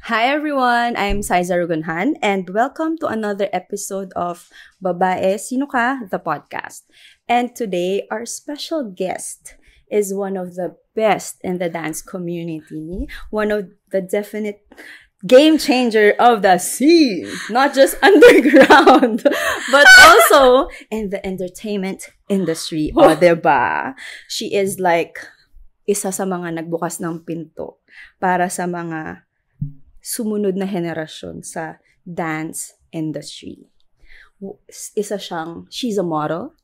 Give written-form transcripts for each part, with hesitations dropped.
Hi everyone, I'm Saiza Rugunhan and welcome to another episode of Babae Sino Ka? The podcast. And today, our special guest is one of the best in the dance community, one of the definite game changer of the scene, not just underground, but also in the entertainment industry. O, diba? She is like isa sa mga nagbukas ng pinto para sa mga sumunod na henerasyon sa dance industry. She's a model,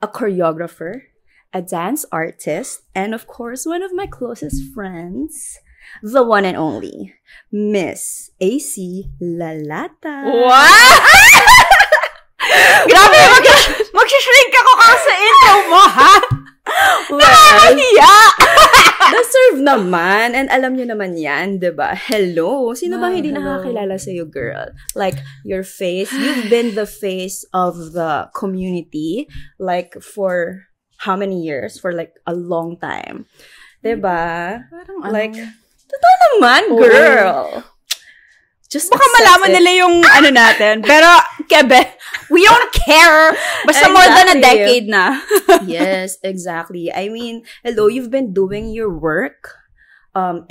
a choreographer, a dance artist, and of course, one of my closest friends, the one and only, Miss AC Lalata. What? Grabe, mag-shrink ako sa intro mo, ha? Nakakahiya! Deserve naman. And alam nyo naman yan, diba? Hello. Sino bang hindi nakakilala sa'yo, girl? Like, your face. You've been the face of the community, like, for how many years? For, like, a long time. Diba? Parang like, totoo naman, girl. Just baka malaman nila yung ano natin. Pero, Kebe, we don't care. Basta more than a decade na. Yes, exactly. I mean, hello, you've been doing your work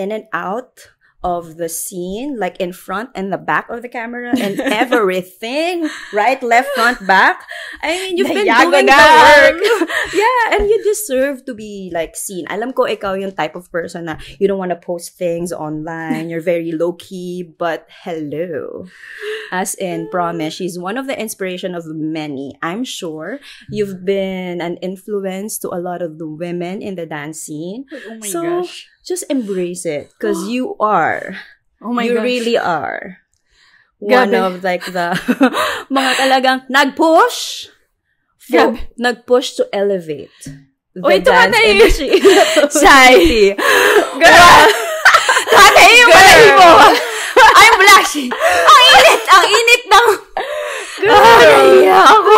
in and out of the scene, like in front and the back of the camera and everything. Right, left, front, back. I mean, you've been doing the work. Yeah, and you deserve to be like seen. Alam ko ikaw yung type of person na you don't want to post things online. You're very low-key, but hello. As in, promise, she's one of the inspiration of many. I'm sure you've been an influence to a lot of the women in the dance scene. Oh my so, gosh. Just embrace it because you are. Oh my you gosh. really are. One of like the mga talagang nag-push. Nag-push to elevate the dance industry. Sai. Girl. Tatay yung malay mo. I'm blushing. Ang init ng... Girl. Ako.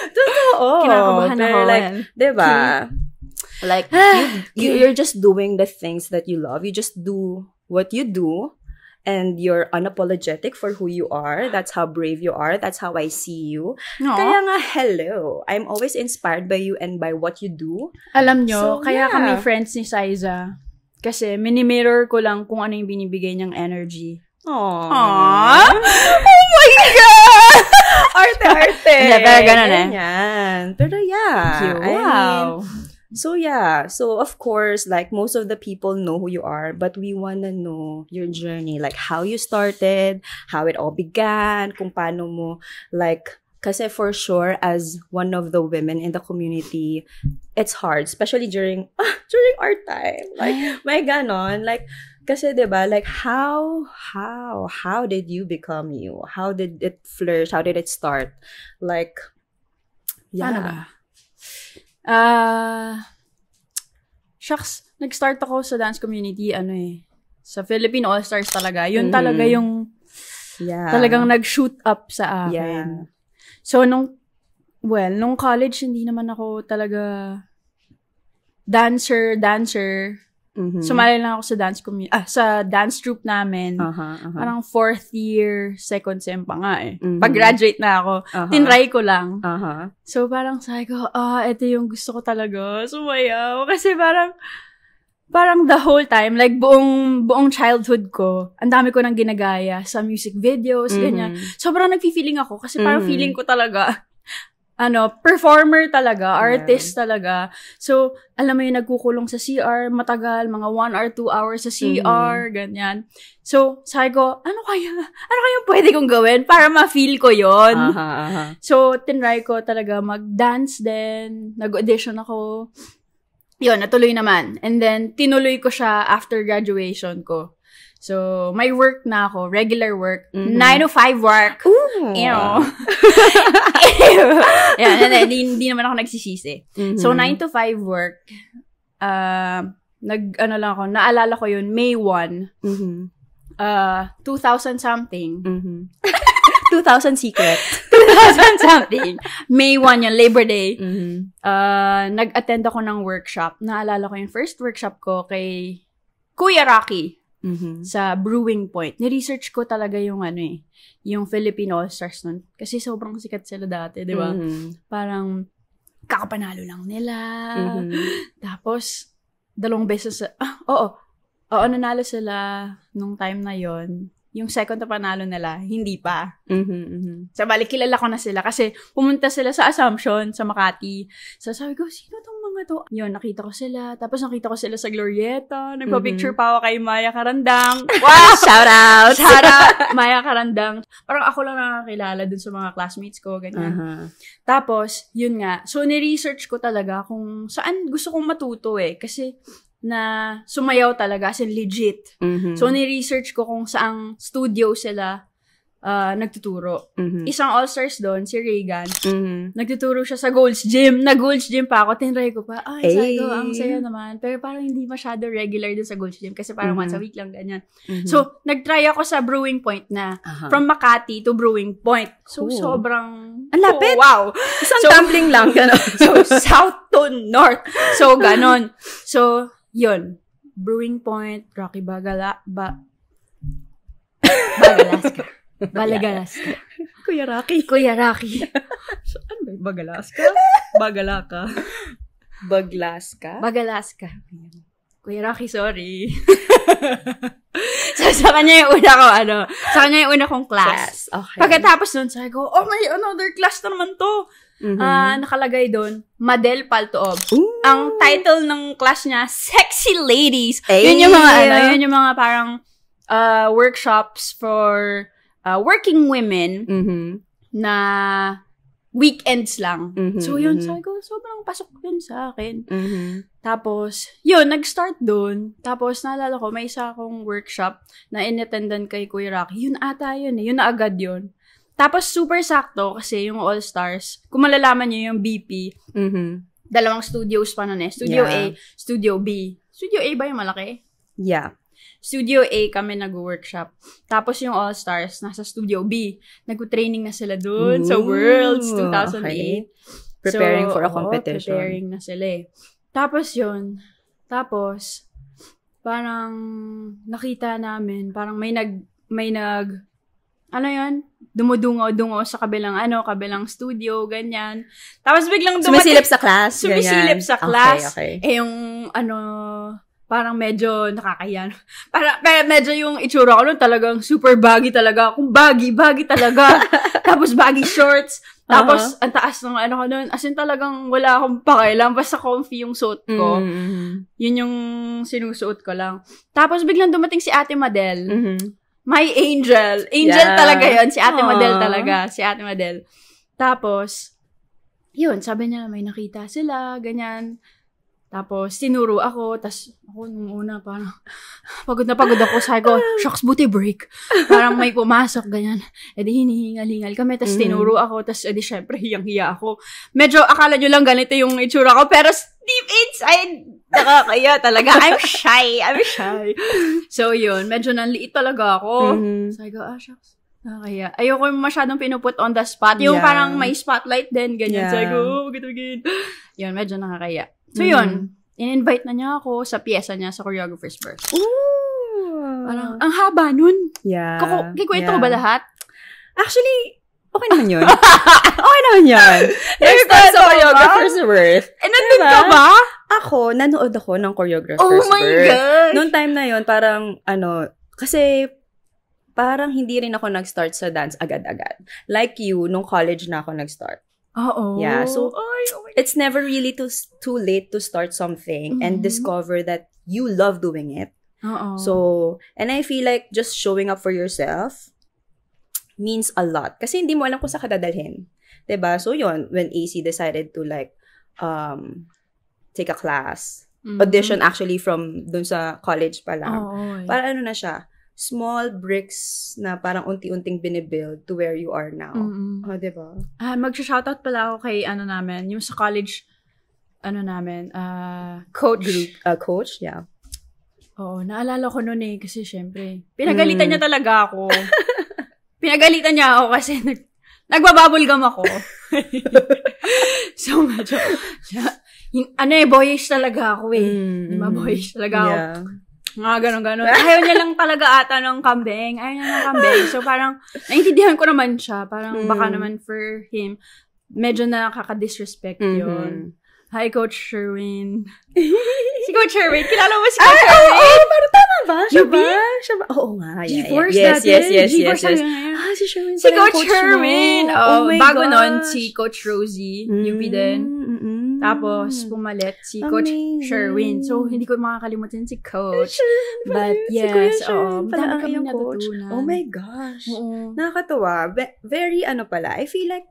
Totoo. Kinakabahan ako. Like, diba? Like, you're just doing the things that you love. You just do what you do. And you're unapologetic for who you are. That's how brave you are. That's how I see you. Aww. Kaya nga, hello. I'm always inspired by you and by what you do. Alam nyo, So, kaya yeah. kami friends ni Saiza. Kasi mini-mirror ko lang kung ano yung binibigay niyang energy. Aww. Oh my God! Arte-arte. Yeah, pero ganun eh. Ganyan. Pero yeah. Wow. I mean, so yeah, so of course, like most of the people know who you are, but we wanna know your journey, like how you started, how it all began, kung paano mo, like, kasi for sure, as one of the women in the community, it's hard, especially during our time, like, may ganon, like, kasi diba, like, how did you become you? How did it flourish? How did it start? Like, yeah. Ano ba? Shucks, nag-start ako sa dance community, sa Philippine All-Stars talaga. Yun talaga yung talagang nag-shoot up sa akin. Yeah. So, nung college, hindi naman ako talaga dancer. Sumali lang ako sa sa dance troupe namin. Parang 4th year, 2nd sem pa nga eh. Pag-graduate na ako, tinry ko lang. So, parang sabi ko, ito yung gusto ko talaga. Sumayaw. Kasi parang the whole time, like buong childhood ko, ang dami ko nang ginagaya sa music videos, ganyan. Sobrang nagfi-feeling ako kasi parang feeling ko talaga, performer talaga, artist talaga. So, alam mo yung nagkukulong sa CR, matagal, mga 1 or 2 hours sa CR, ganyan. So, sabi ko, ano kaya pwede kong gawin para ma-feel ko yon? So, tinry ko talaga mag-dance din, nag-audition ako. Yun, natuloy naman. And then, tinuloy ko siya after graduation ko. So, may work na ako, regular work, 9 to 5 work. Ooh. Yan, hindi naman ako nagsisisi. So, 9 to 5 work, naalala ko yun, May 1, 2000 something. 2,000 secret. 2000 something. May 1 yun, Labor Day. Nag-attend ako ng workshop. Naalala ko yung first workshop ko kay Kuya Rocky. Sa Brewing Point. Ni-research ko talaga yung yung Philippine All-Stars nun. Kasi sobrang sikat sila dati, di ba? Parang kakapanalo lang nila. Tapos, 2 beses nanalo sila nung time na yon. Yung second na panalo nila, hindi pa. So, balik, kilala ko na sila kasi pumunta sila sa Assumption, sa Makati. So, sabi ko, sino tong mga to? Yun, nakita ko sila. Tapos, nakita ko sila sa Glorieta. Nagpa-picture pa ako kay Maya Karandang. Wow! Shout out! Maya Karandang. Parang ako lang nakakilala dun sa mga classmates ko, ganyan. Tapos, yun nga. So, ni-research ko talaga kung saan gusto kong matuto eh. Kasi, na sumayaw talaga, as in legit. So, ni-research ko kung saang studio sila nagtuturo. Isang all-stars doon, si Reagan. Nagtuturo siya sa Gold's Gym. Nag-Gold's Gym pa ako. Tinry ko pa. Sabi ko, ang saya naman. Pero parang hindi masyado regular doon sa Gold's Gym kasi parang once a week lang, ganyan. So, nag-try ako sa Brewing Point na. From Makati to Brewing Point. So, sobrang... Ang lapit! Wow! Isang tumbling lang, gano'n. So, south to north. So, ganon. So, yun. Brewing Point, Rocky Balagalaska. Kuya Rocky. So, ano ba? Bagalaska? Bagalaska. Kuya Rocky, sorry. So, sa kanya yung una kong class. Okay. Pagkatapos nun, sabi ko, may another class na naman to. Nakalagay doon, Madel Paltoob. Ang title ng class niya, Sexy Ladies. Yun yung mga parang workshops for working women na weekends lang. So yun, sabi ko, sobrang pasok yun sa akin. Tapos, yun, nag-start doon. Tapos, naalala ko, may isa akong workshop na in-attendan kay Kuya Rocky. Yun ata yun eh. Yun na agad yun. Tapos, super sakto kasi yung All-Stars, kung malalaman nyo yung BP, 2 studios pa nun eh. Studio A, Studio B. Studio A ba yung malaki? Yeah. Studio A kami nag-workshop. Tapos yung All-Stars, nasa Studio B. Nag-training na sila dun sa Worlds 2008. Okay. Preparing for a competition. Preparing na sila eh. Tapos yun. Tapos, parang nakita namin, parang may nag dumudungo sa kabilang studio, ganyan. Tapos biglang Sumisilip sa class? Sumisilip sa class. Okay. Yung, parang medyo nakakahiyan. Parang medyo yung itsura ko nun talagang super baggy talaga. Kung baggy talaga. Tapos baggy shorts. Tapos, ang taas ng ko nun. As in talagang wala akong pakialam. Basta comfy yung suot ko. Yun yung sinusuot ko lang. Tapos biglang dumating si Ate Madel. My angel. Angel talaga yun. Si Ate Madel talaga. Si Ate Madel. Tapos, yun, sabi niya, may nakita sila, ganyan. Tapos, tinuro ako. Tapos, ako nung una, parang, pagod ako. Sabi ko, shucks, buti break. Parang may pumasok, ganyan. E di, hinihingal-hingal kami. Tapos, tinuro ako. Tapos, di, syempre, hiyang-hiya ako. Medyo, akala nyo lang ganito yung itsura ko. Pero, deep inside, nakakaya talaga. I'm shy. So, yun. Medyo nanliit talaga ako. Sabi ko, shucks. Nakakaya. Ayoko yung masyadong pinuput on the spot. Yung parang may spotlight din, ganyan. Sabi ko, gagawin. Yun, medyo nakakaya. So, yun. in-invite na niya ako sa pyesa niya sa choreographer's birthday. Ooh. Parang, ang haba nun. Yeah. Kikwento ko ba lahat? Actually, okay naman yun. Okay naman yun. Let's start sa choreographer's birth. Nandun ka ba? Ako, nanood ako ng choreographer's Oh my birth. God! Noong time na yun, parang, kasi, parang hindi rin ako nag-start sa dance agad-agad. Like you, nung college na ako nag-start. Oo. Yeah, so, oh my God. it's never really too late to start something and discover that you love doing it. Oo. So, and I feel like just showing up for yourself means a lot. Kasi hindi mo alam kung saan ka dadalhin. 'Di ba? So, yun, when AC decided to like, take a class, audition actually from dun sa college pa lang. Para ano na siya, small bricks na parang unti-unting binibuild to where you are now. Diba? Mag-shoutout pala ako kay namin, yung sa college, coach. Coach, yeah. Oo, naalala ko noon kasi syempre, pinagalitan niya talaga ako. Pinagalitan niya ako kasi nagbababulgam ako. So, medyo, boyish talaga ako Diba, boyish talaga ako. Yeah. Nga, ganon. Ayaw niya lang talaga ata ng kambing. So, parang, naintindihan ko naman siya. Parang, baka naman for him, medyo nakaka-disrespect yun. Hi, Coach Sherwin. Si Coach Sherwin. Kilala mo si Coach Sherwin? Oo, parang tama ba? Siya ba? Oo nga. G-Force Yes. G-Force Si Sherwin. Si Coach Sherwin. Oh my bago gosh. nun, si Coach Rosie. UP din. Tapos, pumalit si Coach Sherwin. So, hindi ko makakalimutan si Coach. But, yes, madami kami natutunan. Oh my gosh. Oo. Nakakatawa. Very, pala, I feel like,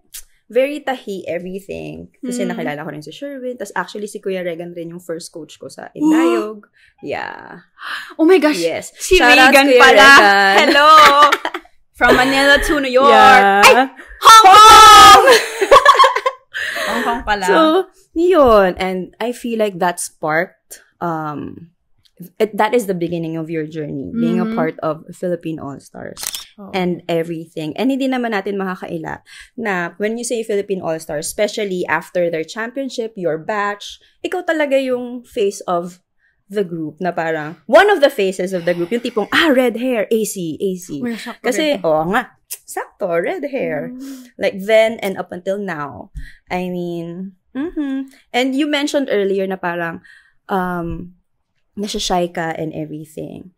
very tahi everything. Kasi nakilala ko rin si Sherwin. Tapos actually, si Kuya Regan rin yung first coach ko sa Indayog. Yeah. Oh my gosh. Yes. Si Shout out Regan Kuya pala. Regan. Hello. From Manila to New York. Yeah. Ay! Hong Kong! Hong Kong pala. So, yun. And I feel like that sparked, that is the beginning of your journey. Being a part of Philippine All-Stars. And everything. And hindi naman natin makakaila na when you say Philippine All-Stars, especially after their championship, your batch, ikaw talaga yung face of the group na parang, one of the faces of the group, yung tipong, red hair, AC. Kasi, nga, sakto, red hair. Like then and up until now. I mean, and you mentioned earlier na parang, nasashy ka and everything.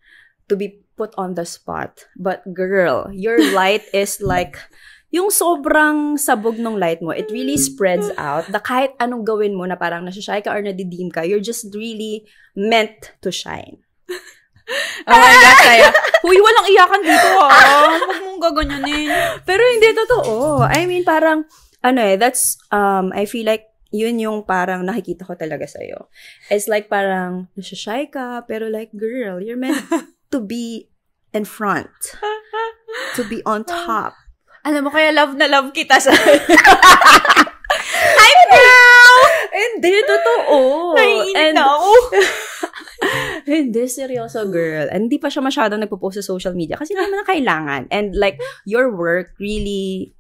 To be put on the spot. But girl, your light is like, yung sobrang sabog ng light mo, it really spreads out. The kahit anong gawin mo na parang nasashy ka or nadidim ka, you're just really meant to shine. Oh my God, kaya, huy, walang iyakan dito Huwag mong gaganyanin. Pero hindi totoo. I mean, parang, that's, I feel like, yun yung parang nakikita ko talaga sa'yo. It's like parang, nasashy ka, pero like, girl, you're meant to be in front. To be on top. Alam mo, kaya love na love kita sa... Hi, girl! Hindi, totoo. Naiinit ako. Hindi, seryoso, girl. And hindi pa siya masyadong nagpo-post sa social media kasi naman na kailangan. And like, your work really,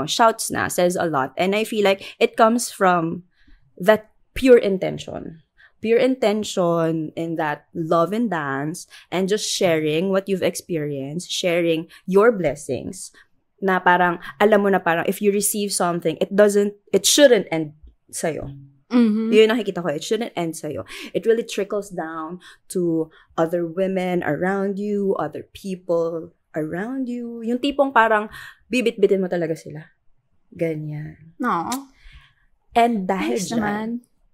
shouts na, says a lot. And I feel like it comes from that pure intention. Pure intention in that love and dance and just sharing what you've experienced, sharing your blessings na parang, alam mo na parang if you receive something, it shouldn't end sa'yo. Yun nakikita ko, it shouldn't end sa'yo. It really trickles down to other women around you, other people around you. Yung tipong parang bibit-bitin mo talaga sila. Ganyan. No. And dahil Nice dyan, naman.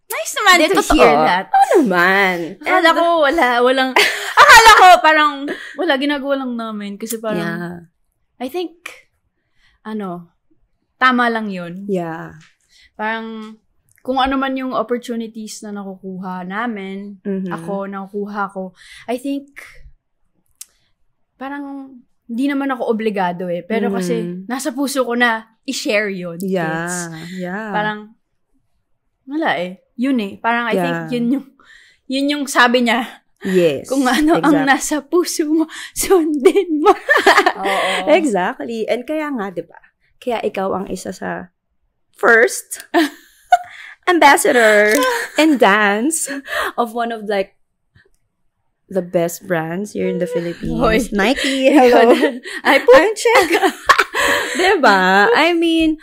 Nice naman Hindi, to totoo. hear that. naman. Akala ko, akala ko parang, ginagawa lang namin. Kasi parang, Yeah. I think, tama lang yun. Yeah. Parang, kung ano man yung opportunities na nakukuha namin, nakukuha ko, I think, parang, hindi naman ako obligado Pero kasi, nasa puso ko na i-share yun. Yeah. Yeah. Parang, wala Yun Parang I think yun yung sabi niya. Yes. Kung ano ang nasa puso mo, sundin mo. Oo. Exactly. And kaya nga, di ba? Kaya ikaw ang isa sa first ambassador and dance of one of like the best brands here in the Philippines. Hoy. Nike, hello. I check. Diba? I mean,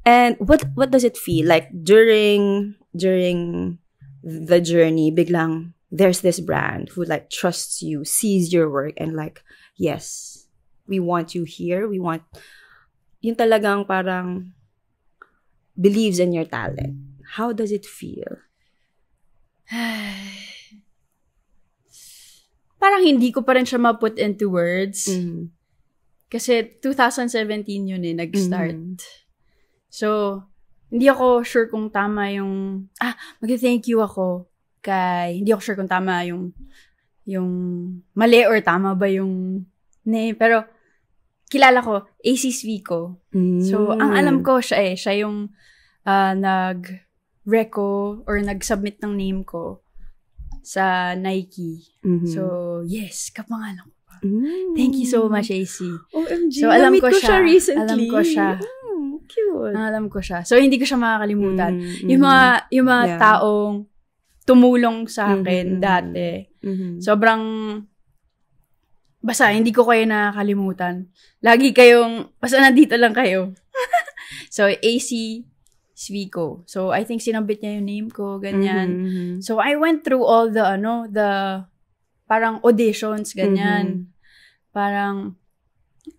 and what does it feel like during the journey? Biglang there's this brand who like trusts you, sees your work, and like, yes, we want you here. We want yung talagang parang believes in your talent. How does it feel? Parang hindi ko pa rin siya ma-put into words. Mm-hmm. Kasi 2017 yun nag-start. Mm-hmm. So, hindi ako sure kung tama yung, mag-thank you ako hindi ako sure kung tama yung mali or tama ba yung name. Pero, kilala ko, AC Svico. Mm-hmm. So, ang alam ko siya yung nag-reco or nag-submit ng name ko sa Nike. Mm-hmm. So, yes, kapangalan ko pa. Mm-hmm. Thank you so much, AC. OMG, so, alam ko siya recently. Alam ko siya. Cute. Alam ko siya. So, hindi ko siya makakalimutan. Mm-hmm. Yung mga taong tumulong sa akin dati. Mm-hmm. Sobrang, basta, hindi ko kayo nakakalimutan. Lagi kayong, basta nandito lang kayo. So, AC Svico. So, I think sinabit niya yung name ko, ganyan. Mm-hmm. So, I went through all the parang auditions, ganyan. Mm-hmm. Parang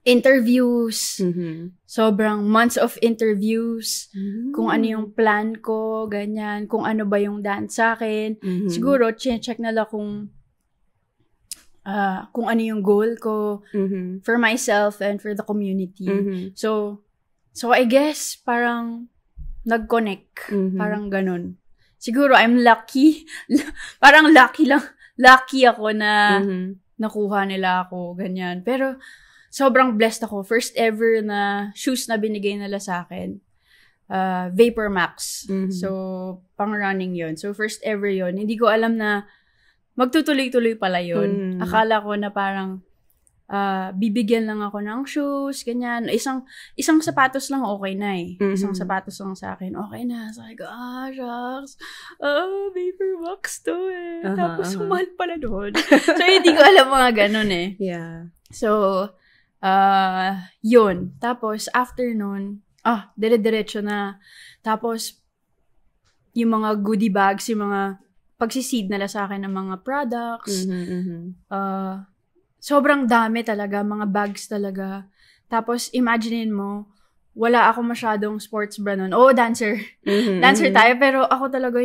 interviews. Mm-hmm. Sobrang months of interviews. Mm-hmm. Kung ano yung plan ko, ganyan. Kung ano ba yung dance sa akin. Mm-hmm. Siguro, check na lang kung ano yung goal ko for myself and for the community. Mm-hmm. So, I guess, parang nag-connect. Mm-hmm. Parang ganun. Siguro, I'm lucky. Parang lucky lang. Lucky ako na nakuha nila ako, ganyan. Pero, sobrang blessed ako. First ever na shoes na binigay nila sa akin. Vapor Max. Mm-hmm. So, pang-running yon. So, first ever yon. Hindi ko alam na magtutuloy-tuloy pala yon. Akala ko na parang bibigyan lang ako ng shoes, ganyan. Isang sapatos lang okay na eh. Mm-hmm. Isang sapatos lang sa akin, okay na. Sabi ko, shucks. Vapor Max to eh. Tapos, mahal pala doon. So, hindi ko alam mga ganun eh. Yeah. So, yun. Tapos, after nun, dire-diretso na. Tapos, yung mga goodie bags, yung mga pagsiseed nila sa akin ng mga products. Sobrang dami talaga, mga bags talaga. Tapos, imaginein mo, wala ako masyadong sports bra nun. Dancer. Dancer tayo, pero ako talaga,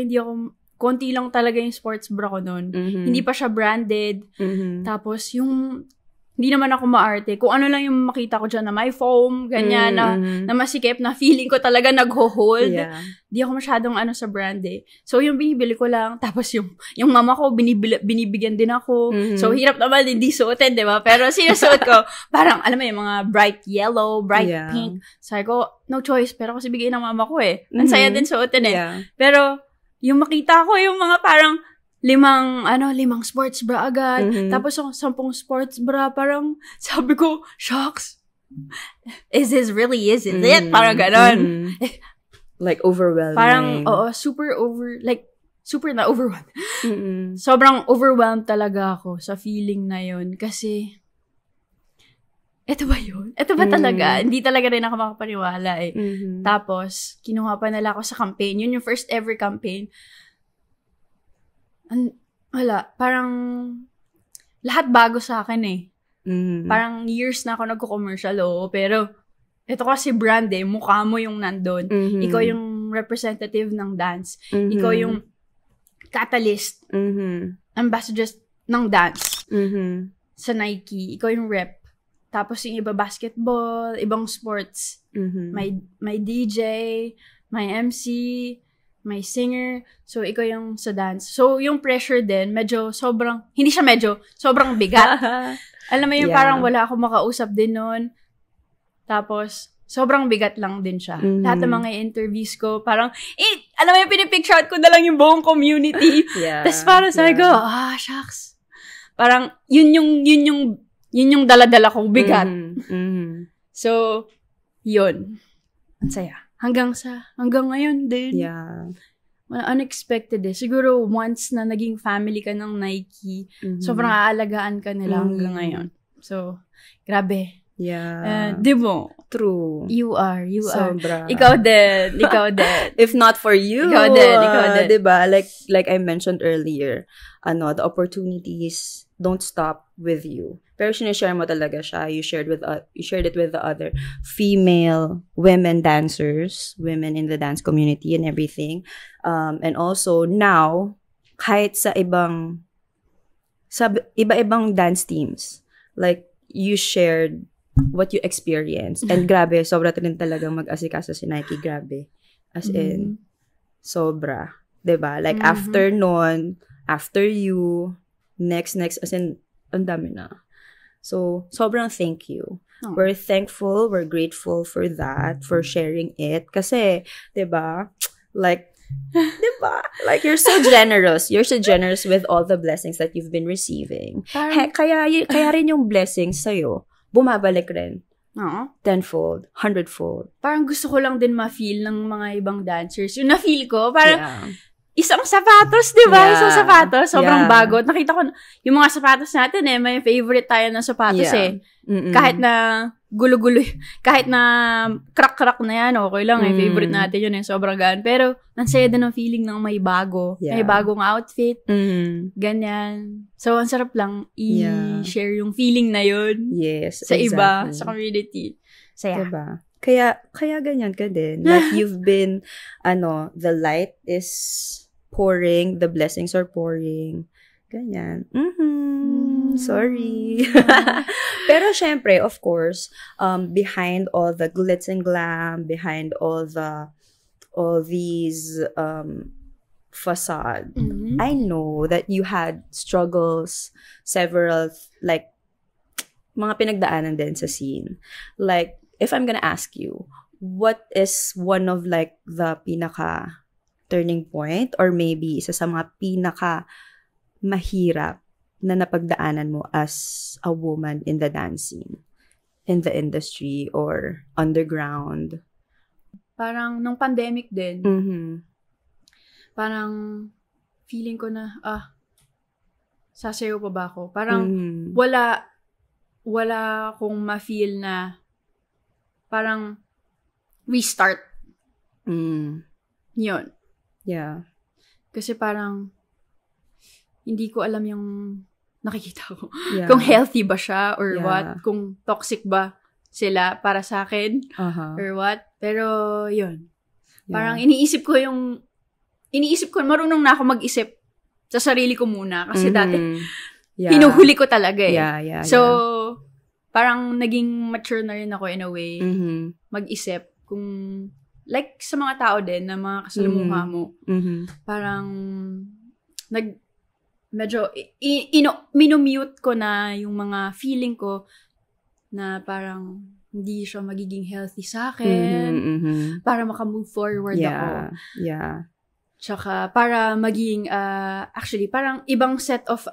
konti lang talaga yung sports bra ko nun. Hindi pa siya branded. Tapos, hindi naman ako maarte. Kung ano lang yung makita ko dyan na may foam, ganyan, na masikip, na feeling ko talaga nag-hold. Yeah. Di ako masyadong sa brand eh. So, yung binibili ko lang. Tapos, yung mama ko, binibigyan din ako. So, hirap naman, hindi suotin, di ba? Pero, sinusuot ko, parang, alam mo yung mga bright yellow, bright pink. Sabi ko, no choice. Pero kasi bigay ng mama ko eh. Ang saya din suotin eh. Yeah. Pero, yung makita ko, yung mga parang, 5 sports bra agad. Tapos 10 sports bra, parang sabi ko, shucks. Is it? Parang ganon. Like overwhelming. Parang, super na overwhelmed. Sobrang overwhelmed talaga ako sa feeling na yun. Kasi, eto ba yun? Eto ba talaga? Hindi talaga rin ako makapaniwala eh. Tapos, kinuha pa nila ako sa campaign. Yun yung first ever campaign. Parang lahat bago sa akin eh. Parang years na ako nagko-commercial, pero ito kasi brand eh, mukha mo yung nandun. Ikaw yung representative ng dance. Ikaw yung catalyst, ambassador ng dance sa Nike. Ikaw yung rep. Tapos yung iba basketball, ibang sports. May DJ, may MC, may singer. So, ikaw yung sa dance. So, yung pressure din, sobrang bigat. Alam mo yung parang wala akong makausap din nun. Tapos, sobrang bigat lang din siya. Lahat ng mga interviews ko, parang, alam mo yung pinipicture out ko na lang yung buong community. Tapos parang sabi ko, shucks. Parang, yun yung dala-dala kong bigat. So, yun. Ang saya. Hanggang ngayon din. Yeah. unexpected eh. Siguro once na naging family ka ng Nike, sobrang aalagaan ka nila hanggang ngayon. So, grabe. Yeah. Di mo? True. You are. Sobra. Ikaw din. If not for you. Ikaw din. Diba? Like I mentioned earlier, the opportunities don't stop with you. Pero sinishare mo talaga siya. You shared it with the other female women dancers, women in the dance community and everything. And also now, kahit sa iba-ibang dance teams, like you shared what you experienced. And grabe, sobra rin talagang mag-asikaso si Nike. Grabe. As in, sobra. Diba? Like after nun, after you, next, as in, ang dami na. So, sobrang thank you. We're thankful, we're grateful for that, for sharing it. Kasi, diba, like, you're so generous. You're so generous with all the blessings that you've been receiving. Kaya rin yung blessings sa'yo, bumabalik rin. Tenfold, hundredfold. Parang gusto ko lang din ma-feel ng mga ibang dancers. Yung na-feel ko, parang, isang sapatos, di ba? Isang sapatos, sobrang bago. Nakita ko, yung mga sapatos natin may favorite tayo ng sapatos Kahit na gulo-gulo, kahit na crack-crack na yan, okay lang favorite natin yun sobrang gaan. Pero, nansaya din ang feeling ng may bago. May bagong outfit. Ganyan. So, ang sarap lang i-share yung feeling na yun. Yes, sa iba, sa community. Saya. Diba? Kaya ganyan ka din. Like, you've been, the light is pouring, the blessings are pouring. Ganyan. Sorry. Pero syempre, of course, behind all the glitz and glam, behind all these facade, I know that you had struggles, several, like, mga pinagdaanan din sa scene. Like, if I'm gonna ask you, what is one of, like, the pinaka turning point or maybe isa sa mga pinaka mahirap na napagdaanan mo as a woman in the dance scene, in the industry or underground? Parang nung pandemic din, parang feeling ko na, sasayaw pa ba ako? Parang wala akong ma-feel na parang restart. Yun. Yeah. Kasi parang hindi ko alam yung nakikita ko. Yeah. Kung healthy ba siya or what. Kung toxic ba sila para sa akin or what. Pero yun. Parang iniisip ko, marunong na ako mag-isip sa sarili ko muna. Kasi dati, hinuhuli ko talaga So, parang naging mature na rin ako in a way. Mag-isip kung, like sa mga tao din, na mga kasalumuha mo, parang, medyo, minumute ko na yung mga feeling ko na parang, hindi siya magiging healthy sa akin, para makamove forward ako. Yeah. Tsaka, para maging, actually, parang ibang set of,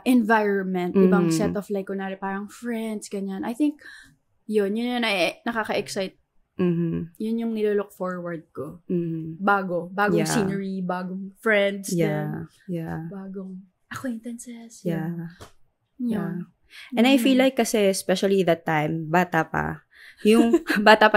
environment, ibang set of, like, kunwari, parang friends, ganyan. I think, yun na nakaka-excite. Yun yung nilolook forward ko. Bagong scenery, bagong friends, bagong acquaintances. Yeah. And I feel like kasi, especially that time, bata pa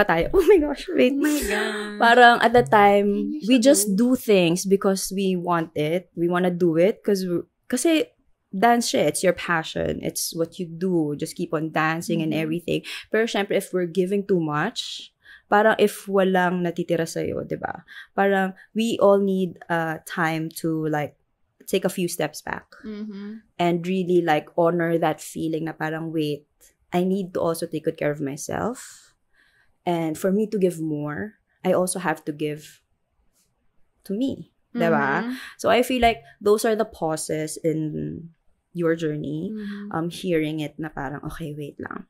tayo. Oh my gosh, wait. Oh my God. Parang at that time, we just do things because we want it. We want to do it kasi dance siya, it's your passion. It's what you do. Just keep on dancing and everything. Pero syempre, if we're giving too much, parang if walang natitira sa'yo, diba? Parang we all need time to like take a few steps back and really like honor that feeling na parang wait, I need to also take good care of myself. And for me to give more, I also have to give to me. Diba? So I feel like those are the pauses in your journey. Hearing it na parang, okay, wait lang.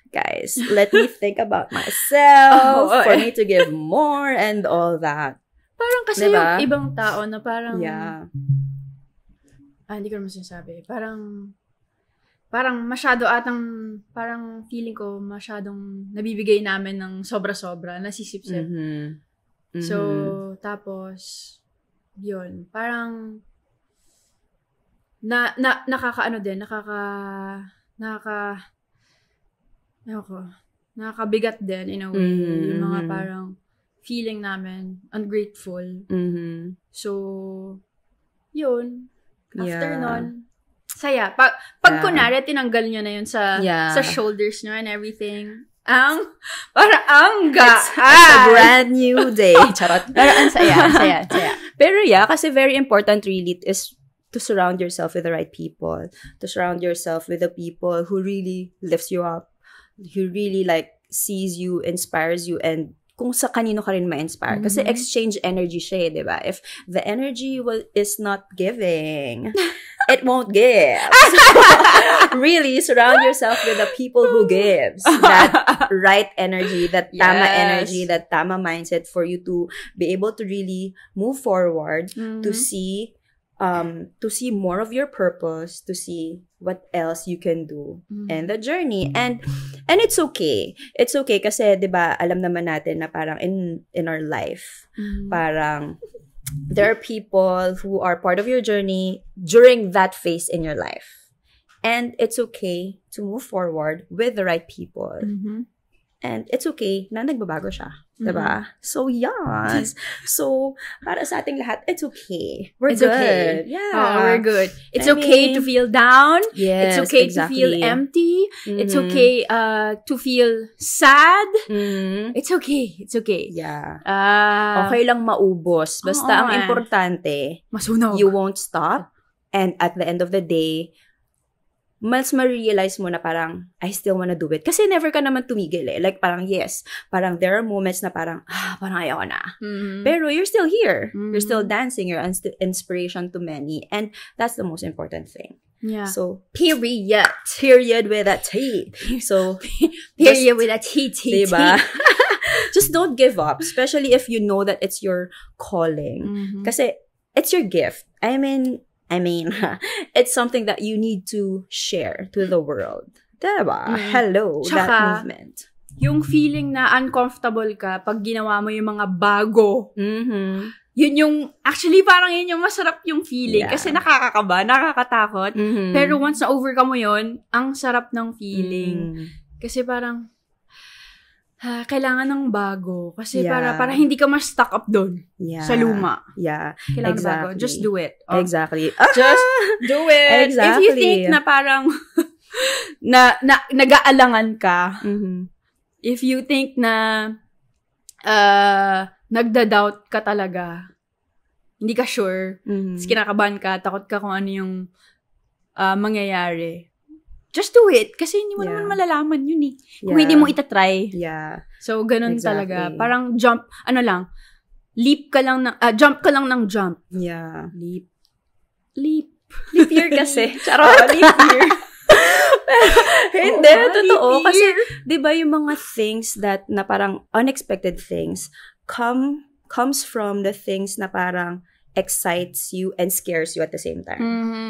Guys, let me think about myself for me to give more and all that. Parang kasi diba? Yung ibang tao na parang hindi ko naman sinasabi. Parang masyado parang feeling ko masyadong nabibigay namin ng sobra-sobra, nasisip-sip. So, tapos yun, parang, nakakaano din, nakakabigat din in a way. Yung mga parang feeling namin, ungrateful. So, yun. After nun, saya. Pag kunwari, tinanggal nyo na yun sa shoulders nyo and everything, parang It's a brand new day. Charot. Pero ang saya. Pero kasi very important really is to surround yourself with the right people. To surround yourself with the people who really lifts you up. Who really sees you, inspires you, and kung sa kanino ka rin ma-inspire. Kasi exchange energy siya, di ba? If the energy is not giving, it won't give. So, really, surround yourself with the people who gives that right energy, that tama energy, that tama mindset for you to be able to really move forward, to see more of your purpose, to see what else you can do in the journey. And it's okay. It's okay kasi, 'di ba, alam naman natin na parang in our life, parang there are people who are part of your journey during that phase in your life. And it's okay to move forward with the right people. And it's okay na nagbabago siya. Diba? So, yes. So, para sa ating lahat, it's okay. It's good. Okay. Yeah. We're good. It's okay to feel down. Yes, it's okay exactly. to feel empty. It's okay to feel sad. It's okay. It's okay. Yeah. Okay lang maubos. Basta ang importante, masunog. You won't stop. And at the end of the day, mas ma-realize mo na parang, I still wanna do it. Kasi never ka naman tumigil eh. Like parang, yes, parang there are moments na parang, parang ayaw na. Pero you're still here. You're still dancing. You're inspiration to many. And that's the most important thing. Yeah. So, period. Period with a T. So, period with a T. Diba? Just don't give up. Especially if you know that it's your calling. Kasi, it's your gift. I mean, it's something that you need to share to the world. Diba? Hello, Tsaka, that movement. Yung feeling na uncomfortable ka pag ginawa mo yung mga bago. Yun yung, actually parang yun yung masarap yung feeling. Yeah. Kasi nakakakaba, nakakatakot. Pero once na overcome mo yun, ang sarap ng feeling. Kasi parang, kailangan ng bago. Kasi para hindi ka ma-stuck up doon. Sa luma. Yeah. Kailangan bago. Just do it. Exactly. Just do it. Exactly. If you think na parang nag-aalangan ka, if you think na nagda-doubt ka talaga, hindi ka sure, kinakabahan ka, takot ka kung ano yung mangyayari, just do it. Kasi hindi mo naman malalaman yun eh. Kung hindi mo itatry. Yeah. So, ganun talaga. Parang jump jump ka lang ng jump. Yeah. Leap year kasi. Charot. Leap year. Hindi, totoo. Kasi, di ba yung mga things that, na parang unexpected things, comes from the things na parang excites you and scares you at the same time.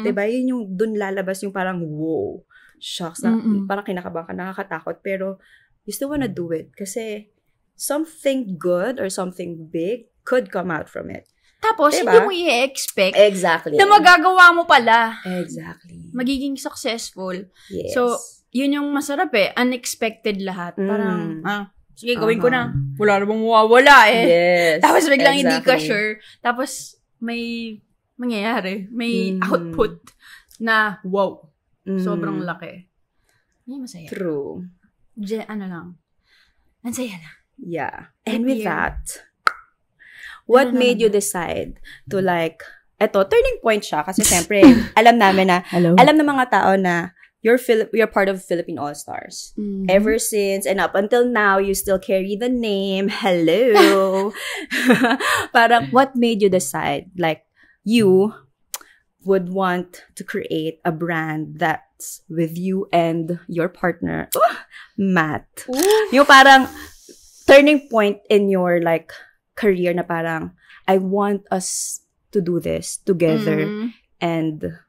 Di ba? Yun yung, dun lalabas yung parang, wow, shocks, na, parang kinakabahan ka, nakakatakot, pero you still wanna do it. Kasi, something good or something big could come out from it. Tapos, diba? hindi mo i-expect Exactly. na magagawa mo pala. Exactly. Magiging successful. Yes. So, yun yung masarap eh. Unexpected lahat. Parang, sige, gawin ko na. Wala na bang mawawala eh. Yes. Tapos biglang hindi ka sure. Tapos, may mangyayari. May output na, wow. Sobrang laki. Hindi masaya. True. Ang saya na. Yeah. And with that, what made you decide to turning point siya kasi syempre, alam namin na, alam ng mga tao na you're part of Philippine All-Stars. Ever since, and up until now, you still carry the name. Hello! Parang, what made you decide, you would want to create a brand that's with you and your partner, Matt. Yung parang, turning point in your, career na parang, I want us to do this together. And,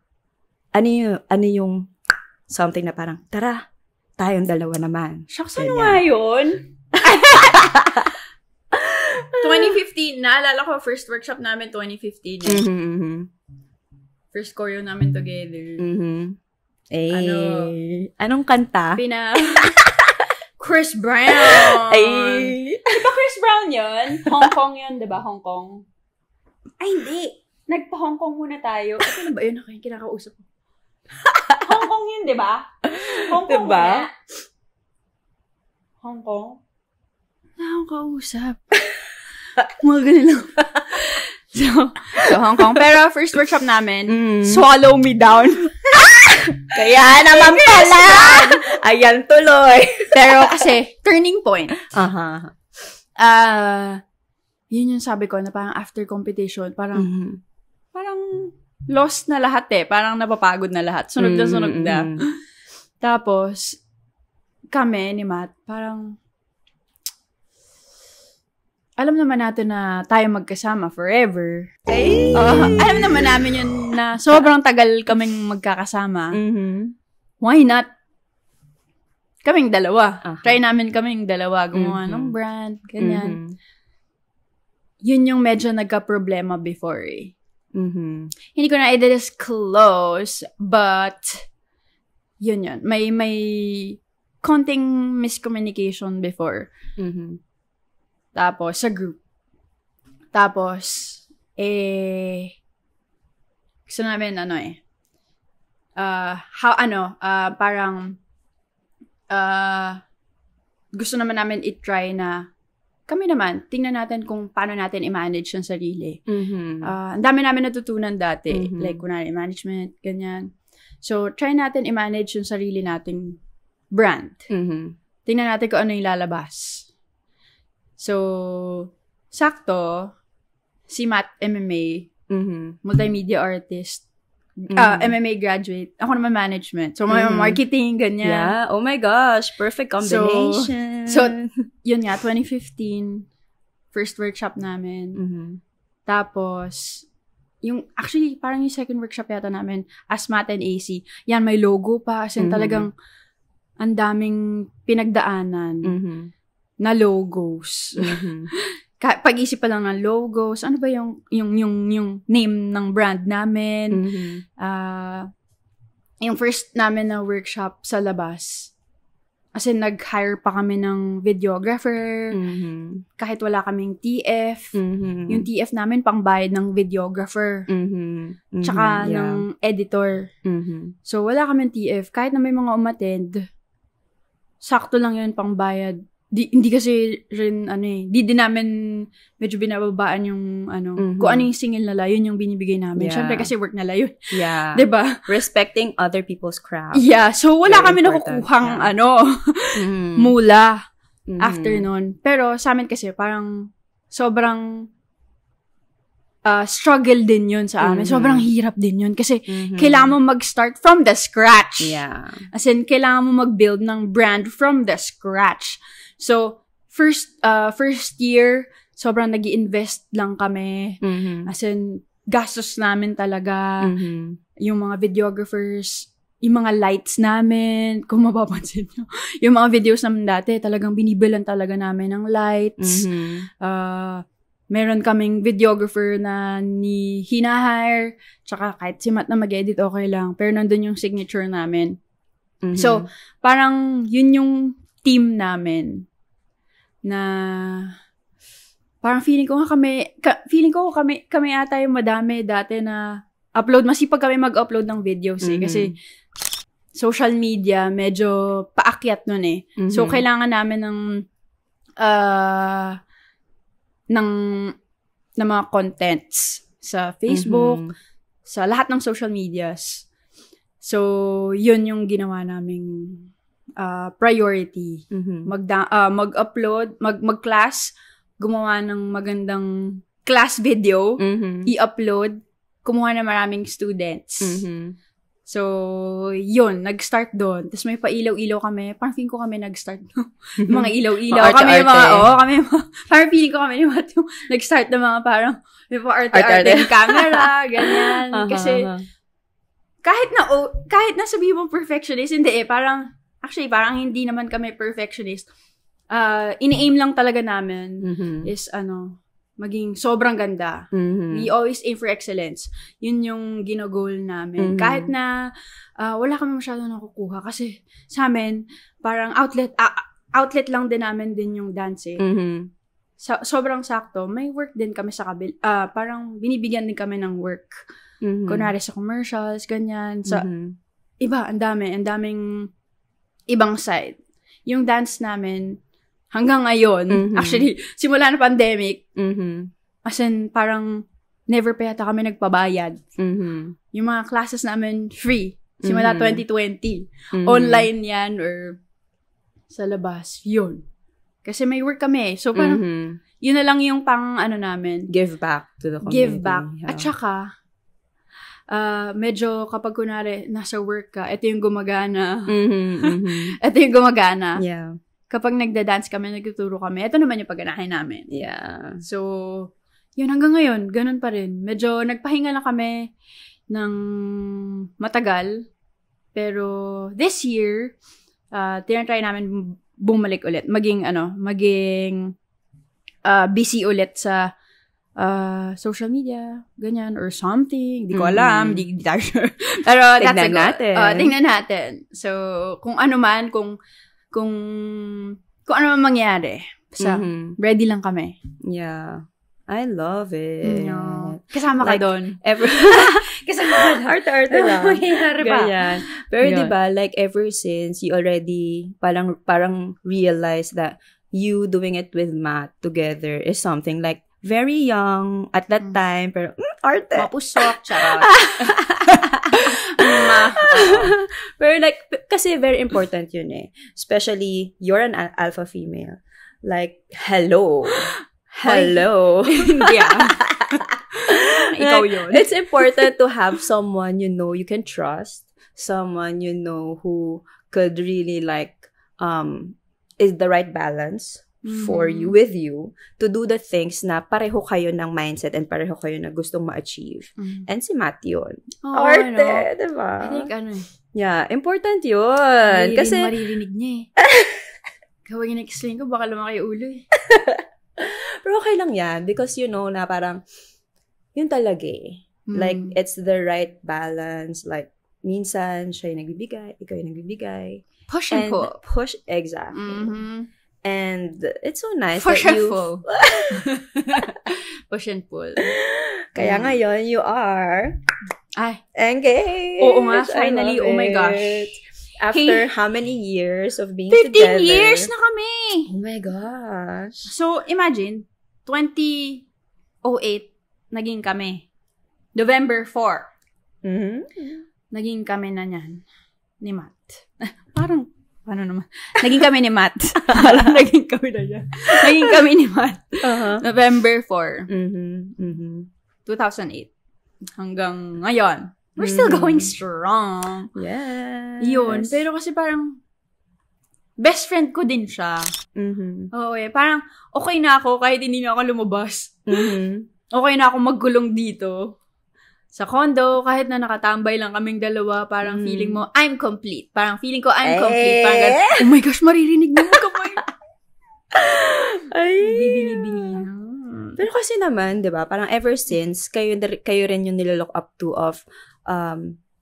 ano yung something na parang, tara, tayong dalawa naman. Shucks, ano nga yun? 2014 2015, naalala ko, first workshop namin, 2015. First choreo namin together. Anong kanta? Chris Brown. Ay. Diba Chris Brown yun? Hong Kong yun, diba? Hong Kong. Ay, hindi. Nagpa-Hong Kong muna tayo. Ano ba yun? Ako yung kinakausap ko. Hong Kong yun, diba? Hong Kong diba? muna. Hong Kong? Akong kausap. Mga ganun lang. So, Hong Kong. Pero first workshop namin, Swallow Me Down. Kaya naman pala! Ayan tuloy. Pero kasi, turning point. Yun yung sabi ko na parang after competition, parang lost na lahat Parang napapagod na lahat. Sunog na. Tapos, kami ni Matt, parang alam naman natin na tayo magkasama forever. Alam naman namin yun na sobrang tagal kaming magkakasama. Why not? Kaming dalawa. Try namin kaming dalawa. Gumawa ng brand, ganyan. Yun yung medyo nagka-problema before Hindi ko na i-disclose, but yun. May konting miscommunication before. Tapos, sa group. Tapos, gusto namin, parang, gusto naman namin i-try na, kami naman, tingnan natin kung paano natin i-manage yung sarili. Ang dami namin natutunan dati. Like, kunwari, management, ganyan. So, try natin i-manage yung sarili nating brand. Tingnan natin kung ano yung lalabas. So, sakto, si Matt, MMA, multimedia artist, MMA graduate. Ako naman management. So, may marketing, ganyan. Yeah. Oh my gosh. Perfect combination. So yun nga, 2015, first workshop namin. Tapos, actually, parang yung second workshop yata namin, as Matt and AC, yan, may logo pa. As in, talagang, ang daming pinagdaanan na logos. Pag-isip pa lang ng logos, ano ba yung name ng brand namin. Yung first namin na workshop sa labas, as in, nag-hire pa kami ng videographer, kahit wala kaming TF. Yung TF namin, pangbayad ng videographer. Tsaka ng editor. So, wala kaming TF. Kahit na may mga umattend, sakto lang yun pangbayad. Hindi kasi rin, di din namin medyo binababaan yung, kung ano yung singil nila, yun yung binibigay namin. Syempre kasi work nila yun. Yeah. Diba? Respecting other people's craft. Yeah. So, wala kami nakukuhang, mula after nun. Pero, sa amin kasi, parang, sobrang, struggle din yun sa amin. Sobrang hirap din yun. Kasi, kailangan mo mag-start from the scratch. Yeah. As in, kailangan mo mag-build ng brand from the scratch. So, first year, sobrang nag-i-invest lang kami. As in, gastos namin talaga. Yung mga videographers, yung mga lights namin, kung mapapansin nyo. Yung mga videos namin dati, talagang binibilan talaga namin ng lights. Meron kaming videographer na hinahire. Tsaka kahit si Matt na mag-edit, okay lang. Pero nandun yung signature namin. So, parang yun yung team namin na parang feeling ko kami ata yung madami dati na upload. Masipag kami mag-upload ng videos kasi social media medyo paakyat nun So, kailangan namin ng mga contents sa Facebook, sa lahat ng social medias. So, yun yung ginawa naming priority. Mag-upload, mag-class, gumawa ng magandang class video, i-upload, kumuha na maraming students. So, yun, nag-start doon. Tapos may pa-ilaw-ilaw kami. Parang feeling ko kami nag-start. Mga ilaw-ilaw. Parang feeling ko kami yung nag-start na mga parang may pa-arte-arte ng camera, ganyan. Kasi, kahit na sabihin mo perfectionist, hindi parang, actually, parang hindi naman kami perfectionist. Ini-aim lang talaga namin is, maging sobrang ganda. We always aim for excellence. Yun yung gino-goal namin. Kahit na wala kami masyadong nakukuha. Kasi sa amin, parang outlet lang din namin din yung dance eh. Sobrang sakto. May work din kami sa parang binibigyan din kami ng work. Kunwari sa commercials, ganyan. So, iba, ang daming ibang side. Yung dance namin, hanggang ngayon, actually, simula na pandemic, as in, parang never pa yata kami nagpabayad. Yung mga classes namin, free. Simula 2020. Online yan or sa labas. Yun. Kasi may work kami. So, parang, yun na lang yung namin. Give back to the community. Give back. Yeah. At saka, medyo kapag kunwari, nasa work ka, ito yung gumagana. Ito yung gumagana. Yeah. Kapag nagda-dance kami, nagtuturo kami, ito naman yung pagganahin namin. Yeah. So, yun hanggang ngayon, ganun pa rin. Medyo nagpahinga lang kami ng matagal. Pero this year, tinatry namin bumalik ulit. Maging busy ulit sa social media, ganyan, or something. Hindi ko alam, hindi tayo sure. Pero tignan natin. Tignan natin. So, kung ano man, kung ano man mangyari, ready lang kami. Yeah. I love it. No. Kasama ka doon. Kasama ka doon. Arte-arte lang. Mangyayari ba? Ganyan. Pero diba, like ever since you already parang realize that you doing it with Matt together is something like very young at that time, pero arte. Mapusok, charot. Pero like, kasi very important yun eh. Especially, you're an alpha female. Like, hello. Yeah. Ikaw yun. It's important to have someone you know you can trust. Someone you know who could really like, is the right balance for you, with you, to do the things na pareho kayo ng mindset and pareho kayo na gustong ma-achieve. And si Matt yun. Arte, diba? I think yeah, important yun. Kasi maririnig niya eh. Kapag in-explain ko, baka lumaki ulo eh. Pero okay lang yan because you know na parang yun talaga eh. Like, it's the right balance. Like, minsan siya yung nagbibigay, ikaw yung nagbibigay. Push and pull. Push, exactly. And it's so nice push that and pull. Push and pull. Kaya ngayon, you are engaged. Oo nga, finally. Oh my gosh. After how many years of being 15 together? 15 years na kami! Oh my gosh. So, imagine, 2008, naging kami. November 4. Naging kami na niyan. Ni Matt. Paano naman? Naging kami ni Matt. Naging kami na niya. Naging kami ni Matt. November 4. 2008. Hanggang ngayon. We're still going strong. Yes. Yun. Pero kasi parang, best friend ko din siya. Oo eh. Parang, okay na ako kahit hindi na ako lumabas. Okay na ako magkulong dito. Sa condo, kahit na nakatambay lang kaming dalawa, parang feeling mo, I'm complete. Parang feeling ko, I'm complete. Parang, oh my gosh, maririnig mo kamay. Bibini-bini. Pero kasi naman, di ba, parang ever since, kayo rin yung nilalook up to of,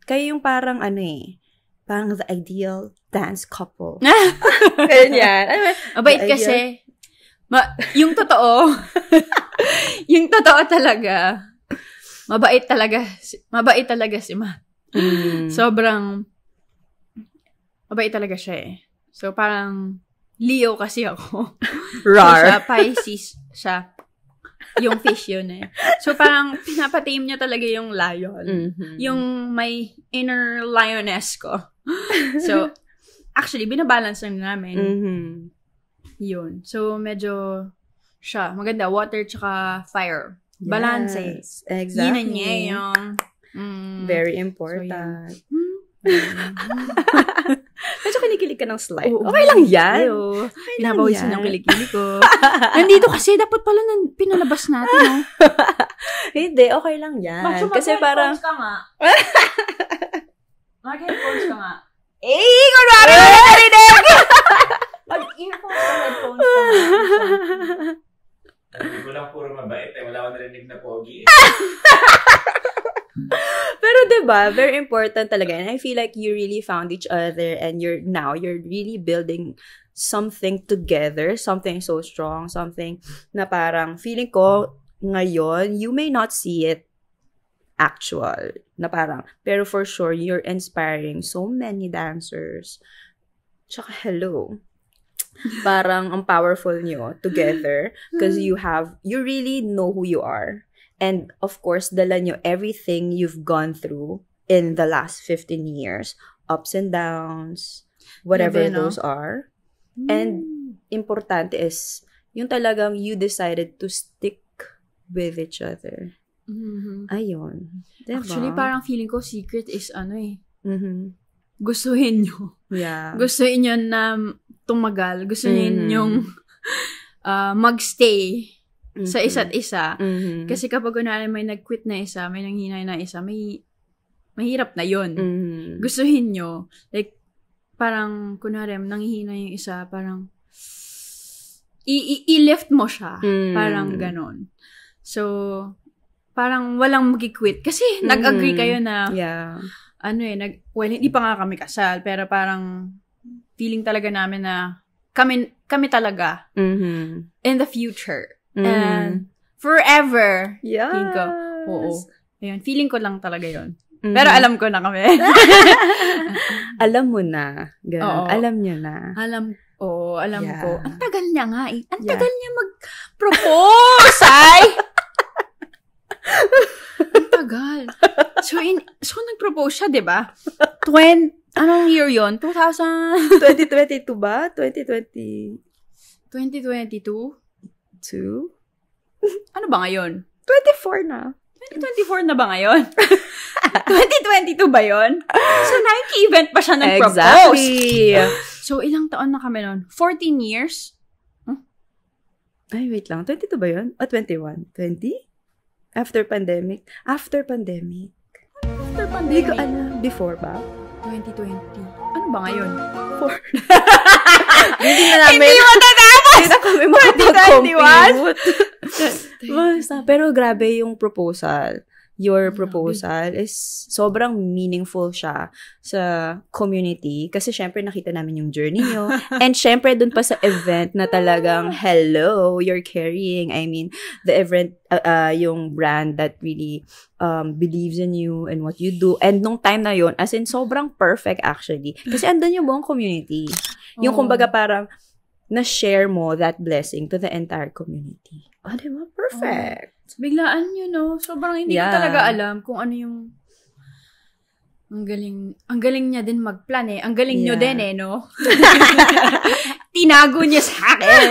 kayo yung parang parang the ideal dance couple. Ganyan. Mabait kasi. Yung totoo, talaga, mabait talaga si Matt. Sobrang, mabait talaga siya eh. So, parang, Leo kasi ako. Rar. So, siya, Pisces siya. Yung fish yun eh. So, parang, pinapatame niya talaga yung lion. Yung may inner lioness ko. So, actually, binabalance lang namin. Yun. So, medyo, siya, maganda. Water tsaka fire. Balance. Yes, exactly. Yun niya yung very important. So, medyo kinikilig ka ng slide. Okay lang yan. Pinabawisan ng kilikili ko. Nandito kasi, dapat pala pinalabas natin, no? Hindi, okay lang yan. Kasi parang, mag-headphones ka nga. Mag-headphones ka nga. kunwari mo na narinig! Mag-earphones ka, headphones ka nga. Sabi ko lang puro mabait eh. Wala akong narinig na pogi eh. Pero 'di ba, very important talaga. And I feel like you really found each other and you're really building something together, something so strong, something na parang feeling ko ngayon, you may not see it actual, na parang, pero for sure, you're inspiring so many dancers. Tsaka hello. Parang ang powerful nyo together because you really know who you are. And of course, dala nyo everything you've gone through in the last 15 years. Ups and downs, whatever Grabe, no? those are. And importante is, yung talagang you decided to stick with each other. Mhm. Ayun. Diba? Actually, parang feeling ko secret is Mhm. gustuhin nyo. Yeah. Gustuhin nyo na tumagal. Gustuhin yung magstay sa isa't isa. Mhm. Kasi kapag kunwari may nag-quit na isa, may nanghinay na isa, mahirap na yon. Mhm. Gustuhin nyo. Like, parang, kunwari, nanghihina yung isa, parang, i-lift mo siya. Parang ganon. So, parang walang mag-quit. Kasi, nag-agree kayo na, Yeah. hindi pa nga kami kasal, pero parang, feeling talaga namin na, kami talaga, Mhm. in the future. And, forever. Yes. Feeling ko, oo. Ayun, feeling ko lang talaga yon. Mhm. Pero alam ko na kami. Alam mo na. Ganun. Oo. Alam niyo na. alam Yeah. ko. Ang tagal niya nga eh. Ang tagal niya mag-propose, ay! Ang tagal. So nag-propose siya, di ba? Anong year yon? 2022 ba? 2022? 2022? Ano ba ngayon? 24 na. 2024 na ba ngayon? 2022 ba yon? So, Nike event pa siya nag-propose. Exactly. So, ilang taon na kami nun? 14 years? Ay, wait lang. 22 ba yun? O 21? 20? After pandemic? After pandemic. After Hindi ko pandemic. alam. Before ba? 2020. Ano ba ngayon? Hindi na namin. Hindi mo tatapos! Hindi na kami makapag-compute. Basta. Pero grabe yung proposal. Your proposal is sobrang meaningful siya sa community. Kasi syempre nakita namin yung journey nyo. And syempre dun pa sa event na talagang, hello, you're carrying. I mean, the event, yung brand that really believes in you and what you do. And nung time na yun, as in sobrang perfect actually. Kasi andun yung buong community. Yung kumbaga parang, na-share mo that blessing to the entire community. Diba? Perfect. Biglaan yun, no? Sobrang hindi ko talaga alam kung ano yung... Ang galing niya din mag-plan eh. Ang galing nyo din eh, no? Tinago niya sa akin.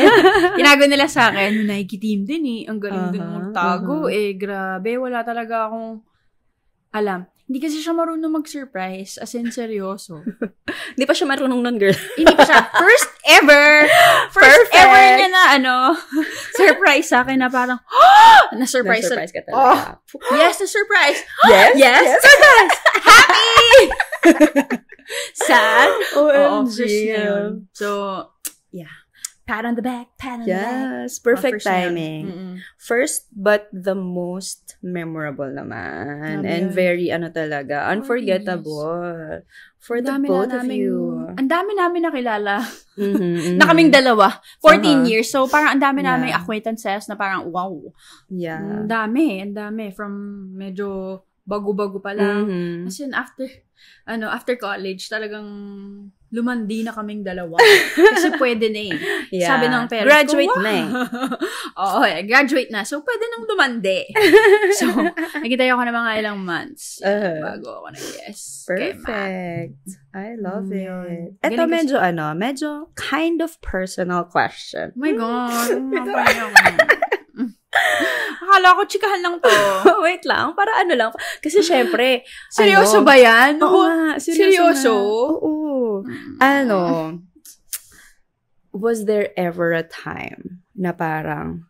Tinago nila sa akin. Nike team din eh. Ang galing din magtago eh. Grabe, wala talaga akong alam. Hindi kasi siya marunong mag-surprise. As in, seryoso. Hindi pa siya marunong nun, girl. Hindi pa siya. First ever niya na, surprise sa akin na parang, na-surprise. Na-surprise ka talaga. Yes, na-surprise. Yes. Surprise! Happy! Sad? OMG. First na yun. So, yeah. Pat on the back. Yes. Perfect First na yun. timing. Mm-mm. First, but the most memorable naman. Grabe And yun. very, talaga, unforgettable. For the both of you. Ang dami namin nakilala. Mhm, Na kaming dalawa. 14 Uh-huh. years. So, parang ang dami namin Yeah. acquaintances na parang, wow. Yeah. Ang dami. From medyo bago-bago pa lang. Mhm. As in, after college, talagang lumandi na kaming dalawa. Kasi pwede na eh. Yeah. Sabi ng parents Graduate ko, na eh. Oo, graduate na. So, pwede nang lumandi. So, nagkita ako ng mga ilang months. Bago ako nag-yes. Perfect. I love Yun. it. Galing Ito kasi- medyo kind of personal question. Oh my God. Akala ko chikahan lang to. Wait lang, para lang. Kasi syempre, Seryoso ba yan? Oo nga, Seryoso? nga. Oo. Was there ever a time na parang,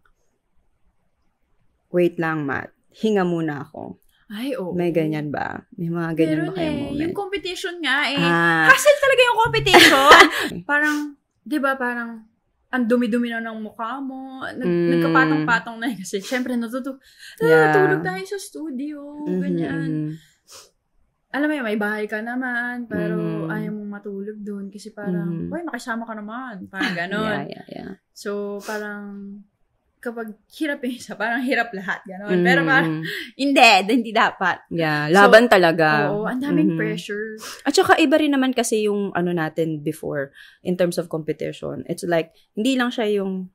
wait lang, Matt, hinga muna ako. Ay, oo. May ganyan ba? May mga ganyan ba kayong moment? Yung competition nga eh. Ah. Hassle talaga yung competition. Parang, di ba parang, ang dumi-dumi na ng mukha mo. Nagkapatong-patong na kasi syempre natutulog tayo sa studio, ganyan. Alam mo yun, may bahay ka naman, pero ayaw mong matulog doon kasi parang, makisama ka naman. Parang ganon. Yeah. So, parang, kapag hirap yung isa, parang hirap lahat, ganon. Pero parang, hindi dapat. Yeah, laban talaga. Oo, ang daming pressure. At saka iba rin naman kasi yung natin before, in terms of competition. It's like, hindi lang siya yung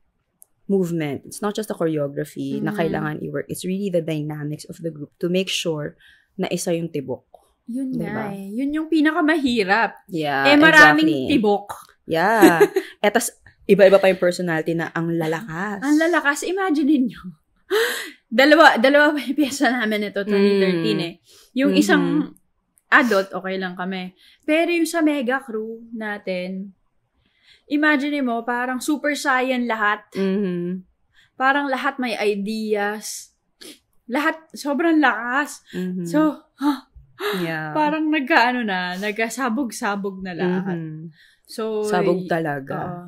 movement. It's not just the choreography na kailangan i-work. It's really the dynamics of the group to make sure na isa yung tibok. Yun diba? nga eh. Yun yung pinakamahirap. Yeah, maraming tibok. Yeah. Etas, iba-iba pa yung personality na ang lalakas. Ang lalakas. Imagine nyo. Dalawa pa yung pyesa namin ito, 2013 eh. Yung isang adult, okay lang kami. Pero yung sa mega crew natin, imagine mo, parang super saiyan lahat. Parang lahat may ideas. Lahat, sobrang lakas. So, parang nagkasabog-sabog na lahat. So, sabog talaga.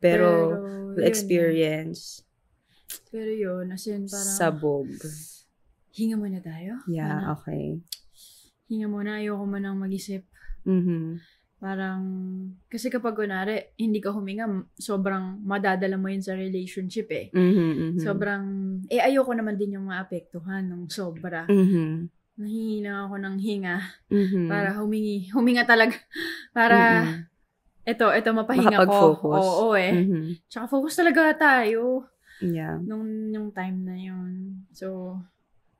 Pero experience. Pero yun, as in parang... Sabog. Hinga muna tayo? Yeah, okay. Hinga muna, ayoko manang mag-isip. Parang, kasi kapag kunwari, hindi ka huminga, sobrang madadala mo yun sa relationship eh. Sobrang, ayoko naman din yung maapektuhan ng sobra. Nahihina ako ng hinga para huminga talaga. Para, ito mapahinga ko. Oo eh. Tsaka focus talaga tayo. Yeah. Yung time na yun. So,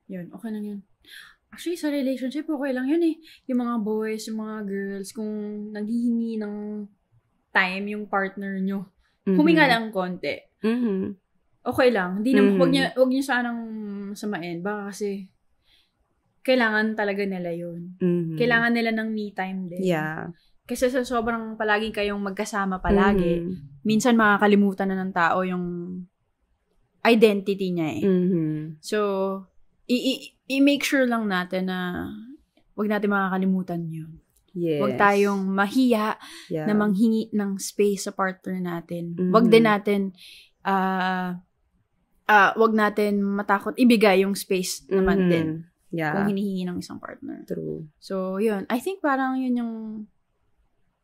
yun. Okay lang yun. Actually, sa relationship, okay lang yun eh. Yung mga boys, yung mga girls, kung naghihingi ng time yung partner nyo, huminga lang konti. Okay lang. Hindi naman, wag niyo sanang samain. Baka kasi, kailangan talaga nila yun. Kailangan nila ng me time din. Yeah. Kasi sa sobrang palagi kayong magkasama palagi, minsan makakalimutan na ng tao yung identity niya eh. So, i-make sure lang natin na wag natin makakalimutan yun. Yes. Wag tayong mahiya na manghingi ng space sa partner natin. Wag din natin wag natin matakot ibigay yung space naman din. Yeah. Kung hinihingi ng isang partner. True. So, yun. I think parang yun yung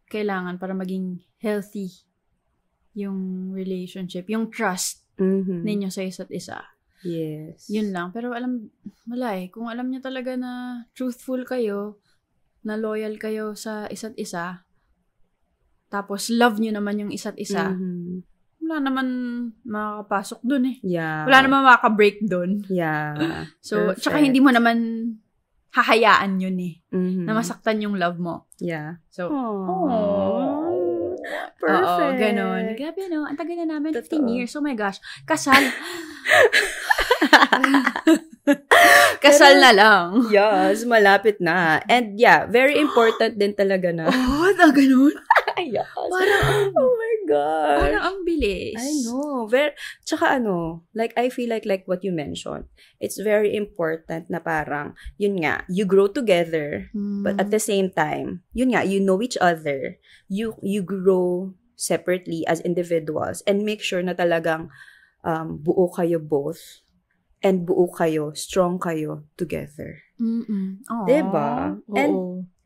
kailangan para maging healthy yung relationship, yung trust ninyo sa isa't isa. Yes. Yun lang. Pero wala eh. Kung alam niyo talaga na truthful kayo, na loyal kayo sa isa't isa, tapos love niyo naman yung isa't isa, wala naman makakapasok dun eh. Yeah. Wala naman makaka-break dun. Yeah. So, tsaka hindi mo naman hahayaan yun eh. Na masaktan yung love mo. Yeah. So, perfect. Oo, ganun. Grabe, no? Ang tagal na namin, 15 years. Oh my gosh. Kasal. Kasal na lang. Yes, malapit na. And yeah, very important din talaga na. Ganun? Yes. Parang, oh my God. Parang ang bilis. I know. Tsaka like, I feel like what you mentioned, it's very important na parang, yun nga, you grow together, but at the same time, yun nga, you know each other. You grow separately as individuals and make sure na talagang buo kayo both and buo kayo, strong kayo together. Diba? And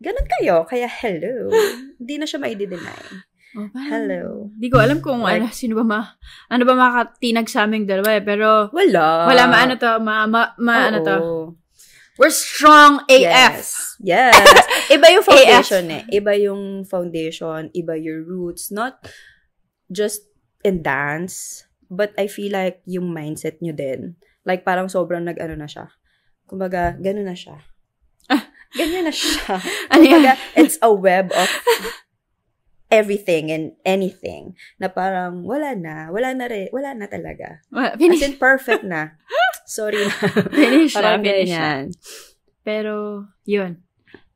ganun kayo. Kaya hello. Hindi na siya ma-i-deny. Hello. Di ko alam kung sino ba ano ba makatinag sa aming dalawa eh. Pero wala ano to, ano to. We're strong AF. Yes. Iba yung foundation eh. Iba yung foundation, iba your roots. Not just in dance, but I feel like yung mindset nyo din. Like parang sobrang nag-ano na siya. Kumbaga, gano'n na siya. Ganyan na siya. Kumbaga, it's a web of everything and anything na parang wala na talaga. As in perfect na. Sorry na. Finish parang na. ganyan. Pero, yun.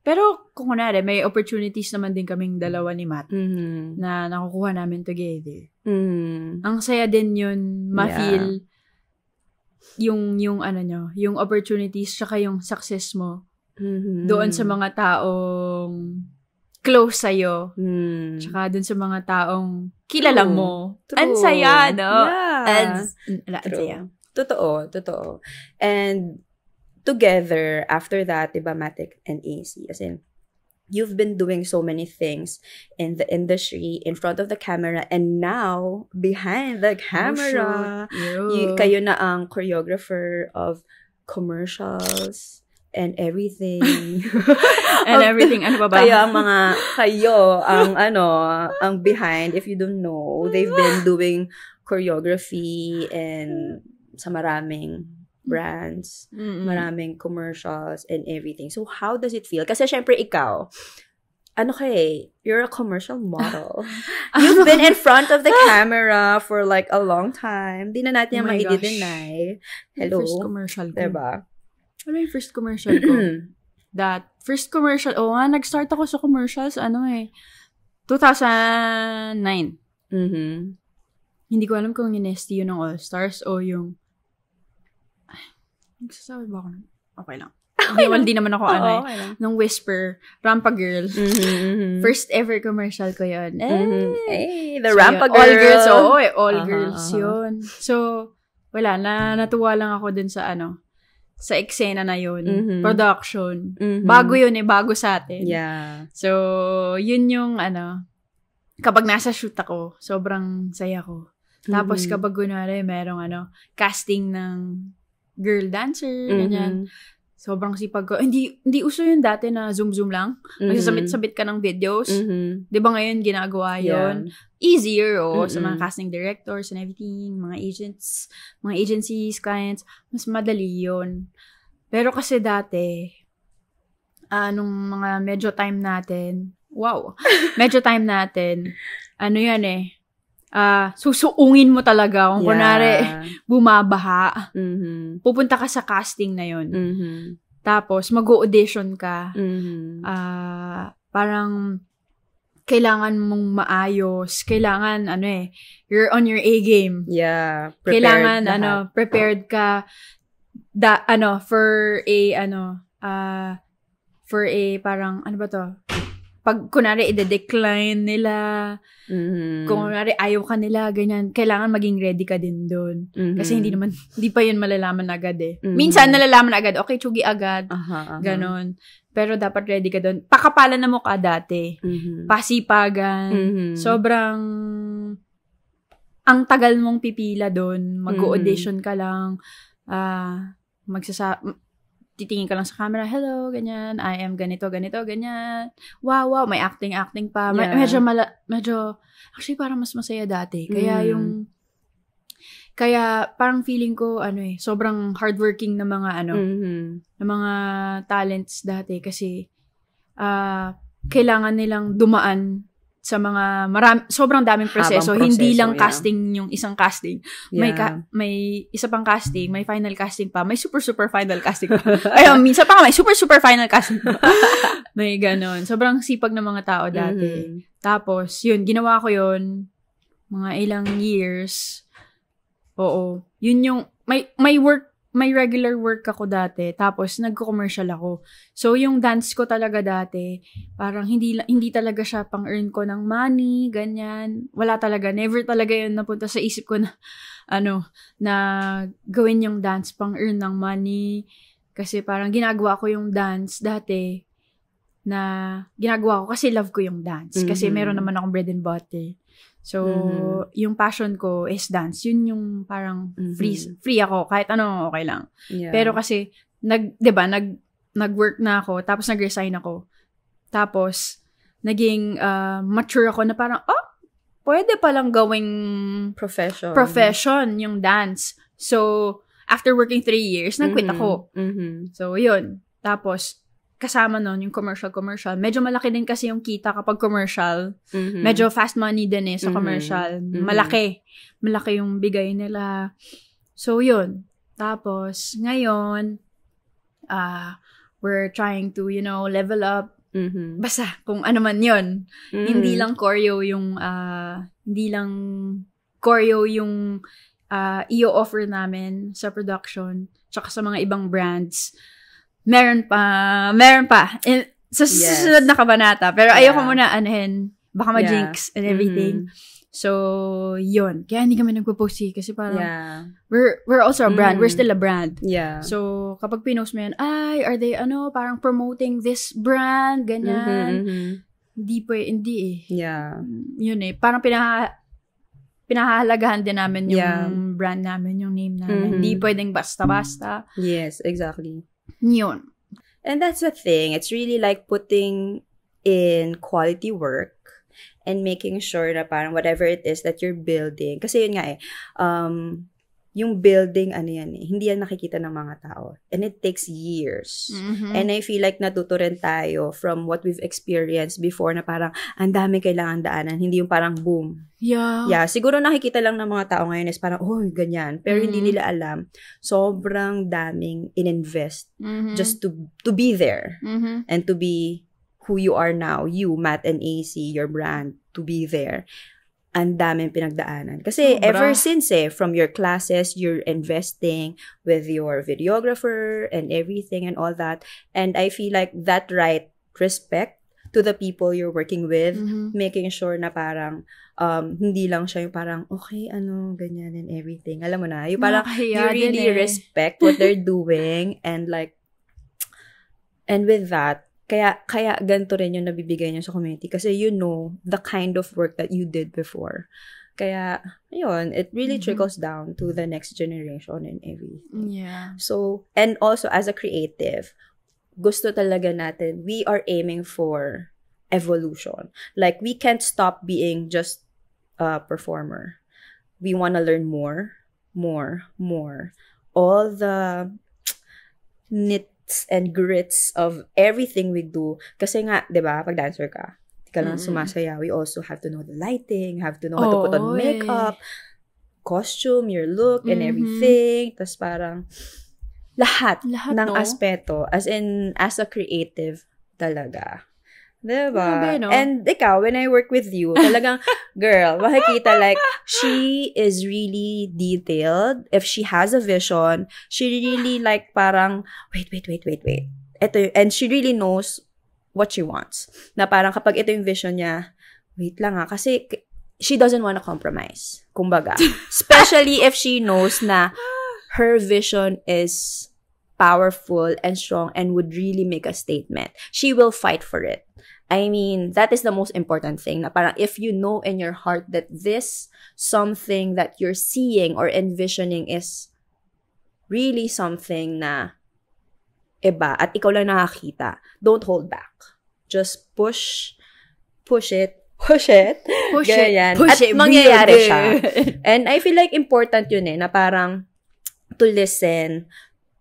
Pero, kung kunwari, may opportunities naman din kaming dalawa ni Matt na nakukuha namin together. Ang saya din yun, ma-feel yung ano nyo, yung opportunities tsaka yung success mo doon sa mga taong close sa'yo. Tsaka dun sa mga taong kilala mo. Ang saya, no? Yeah. Ang saya. Totoo. And together, after that, diba, Matic and AC, as in, you've been doing so many things in the industry, in front of the camera, and now, behind the camera. Kayo na ang choreographer of commercials and everything. And everything. Ano ba ba? Kaya kayo, ang behind, if you don't know, they've been doing choreography and sa maraming brands, maraming commercials and everything. So, how does it feel? Kasi syempre ikaw, you're a commercial model. You've been in front of the camera for like a long time. Di na natin yung ma-i-deny. Hello. First commercial ko. Diba? Ano yung first commercial ko? Nag-start ako sa commercials, 2009. Hindi ko alam kung yung ST yun ng All-Stars o yung nagsasabi ba ako? Okay lang. Hindi naman ako okay lang. Nung Whisper, Rampa Girl. First ever commercial ko yun. Hey, the Rampa Girl. All girls. All girls yun. So, wala, natuwa lang ako dun sa sa eksena na yun. Production. Bago yun bago sa atin. Yeah. So, yun yung kapag nasa shoot ako, sobrang saya ko. Tapos kapag kunwari merong casting ng girl dancer, ganyan. Sobrang sipag ko. Hindi uso yun dati na zoom lang. Magsasabit-sabit ka ng videos. Di ba ngayon ginagawa yun? Yeah. Easier, sa mga casting directors and everything, mga agents, mga agencies, clients, mas madali yun. Pero kasi dati, nung mga medyo time natin, susuungin mo talaga kung kunwari bumabaha. Pupunta ka sa casting na yun. Tapos mag-audition ka. Parang kailangan mong maayos. Kailangan, you're on your A game. Yeah. Kailangan, prepared ka for a parang, pag kunwari i-decline nila, kung kunwari ayaw ka nila, ganyan, kailangan maging ready ka din doon. Kasi hindi pa yun malalaman agad Minsan nalalaman agad, okay, tsugi agad, ganon. Pero dapat ready ka doon. Pakapalan na mo ka dati. Pasipagan. Sobrang, ang tagal mong pipila doon. Mag-audition ka lang. Titingin ka lang sa camera, hello, ganyan, I am ganito, ganyan. Wow, may acting pa. Yeah. Medyo, actually, parang mas masaya dati. Kaya parang feeling ko, sobrang hardworking na mga, na mga talents dati. Kasi, kailangan nilang dumaan sa mga sobrang daming proseso. Hindi lang casting yung isang casting. Yeah. May isa pang casting, may final casting pa, may super final casting pa. Ay, minsan pa may super final casting pa. May ganon. Sobrang sipag ng mga tao dati. Tapos, yun, ginawa ko yun mga ilang years. Oo. Yun yung, may regular work ako dati, tapos nagko-commercial ako. So, yung dance ko talaga dati, parang hindi talaga siya pang-earn ko ng money, ganyan. Wala talaga. Never talaga yun napunta sa isip ko na, na gawin yung dance pang-earn ng money. Kasi parang ginagawa ko yung dance dati, na ginagawa ko kasi love ko yung dance. Kasi meron naman akong bread and butter. So, yung passion ko is dance. Yun yung parang free ako. Kahit okay lang. Yeah. Pero kasi, nag-work na ako, tapos nag-resign ako. Tapos, naging mature ako na parang, pwede palang gawing profession yung dance. So, after working 3 years, nag-quit ako. So, yun. Tapos, kasama nun, yung commercial. Medyo malaki din kasi yung kita kapag commercial. Medyo fast money din sa commercial. Malaki yung bigay nila. So, yun. Tapos, ngayon, we're trying to, level up. Basta, kung ano man yun. Hindi lang choreo yung, i-offer namin sa production, tsaka sa mga ibang brands. Meron pa. sa susunod na kabanata. Pero ayoko muna anahin. Baka ma-jinx and everything. So, yun. Kaya hindi kami nagpo-post kasi parang we're also a brand. We're still a brand. Yeah. So, kapag pinost mo yan, are they parang promoting this brand, ganyan. Hindi eh. Yeah. Yun eh. Parang pinahahalagahan din namin yung brand namin, yung name namin. Hindi pwedeng basta-basta. Yes, exactly. Yun. And that's the thing. It's really like putting in quality work and making sure na parang whatever it is that you're building. Kasi yun nga yung building, hindi yan nakikita ng mga tao. And it takes years. And I feel like natuto rin tayo from what we've experienced before na parang ang dami kailangan daanan. Hindi yung parang boom. Yeah, siguro nakikita lang ng mga tao ngayon is parang, ganyan. Pero hindi nila alam, sobrang daming ininvest just to be there. And to be who you are now, you, Matt and AC, your brand, to be there. Ang daming pinagdaanan. Kasi ever since from your classes, you're investing with your videographer and everything and all that. And I feel like that respect to the people you're working with, making sure na parang hindi lang siya yung parang, okay, ganyan and everything. Alam mo na, yung parang you really respect what they're doing and with that, Kaya ganito rin yung nabibigay niyo sa community kasi you know the kind of work that you did before. Kaya, yun, it really trickles down to the next generation and everything. Yeah. So, and also as a creative, gusto talaga natin, we are aiming for evolution. Like, we can't stop being just a performer. We want to learn more. All the and grits of everything we do. Kasi nga, di ba, pag dancer ka, di ka lang sumasaya. We also have to know the lighting, have to know how to put on makeup, costume, your look, and everything. Tapos parang, lahat ng aspeto, as a creative talaga. Diba? No? And ikaw, when I work with you, talagang, girl, makikita like, she is really detailed. If she has a vision, she really like parang, wait. Ito, and she really knows what she wants. Na parang kapag ito yung vision niya, wait lang kasi she doesn't want to compromise. Kumbaga. Especially if she knows na her vision is powerful and strong and would really make a statement. She will fight for it. I mean, that is the most important thing. Na parang if you know in your heart that this something that you're seeing or envisioning is really something na iba at ikaw lang nakakita, don't hold back. Just push it. Ganyan. At mangyayari siya. And I feel like important yun na parang to listen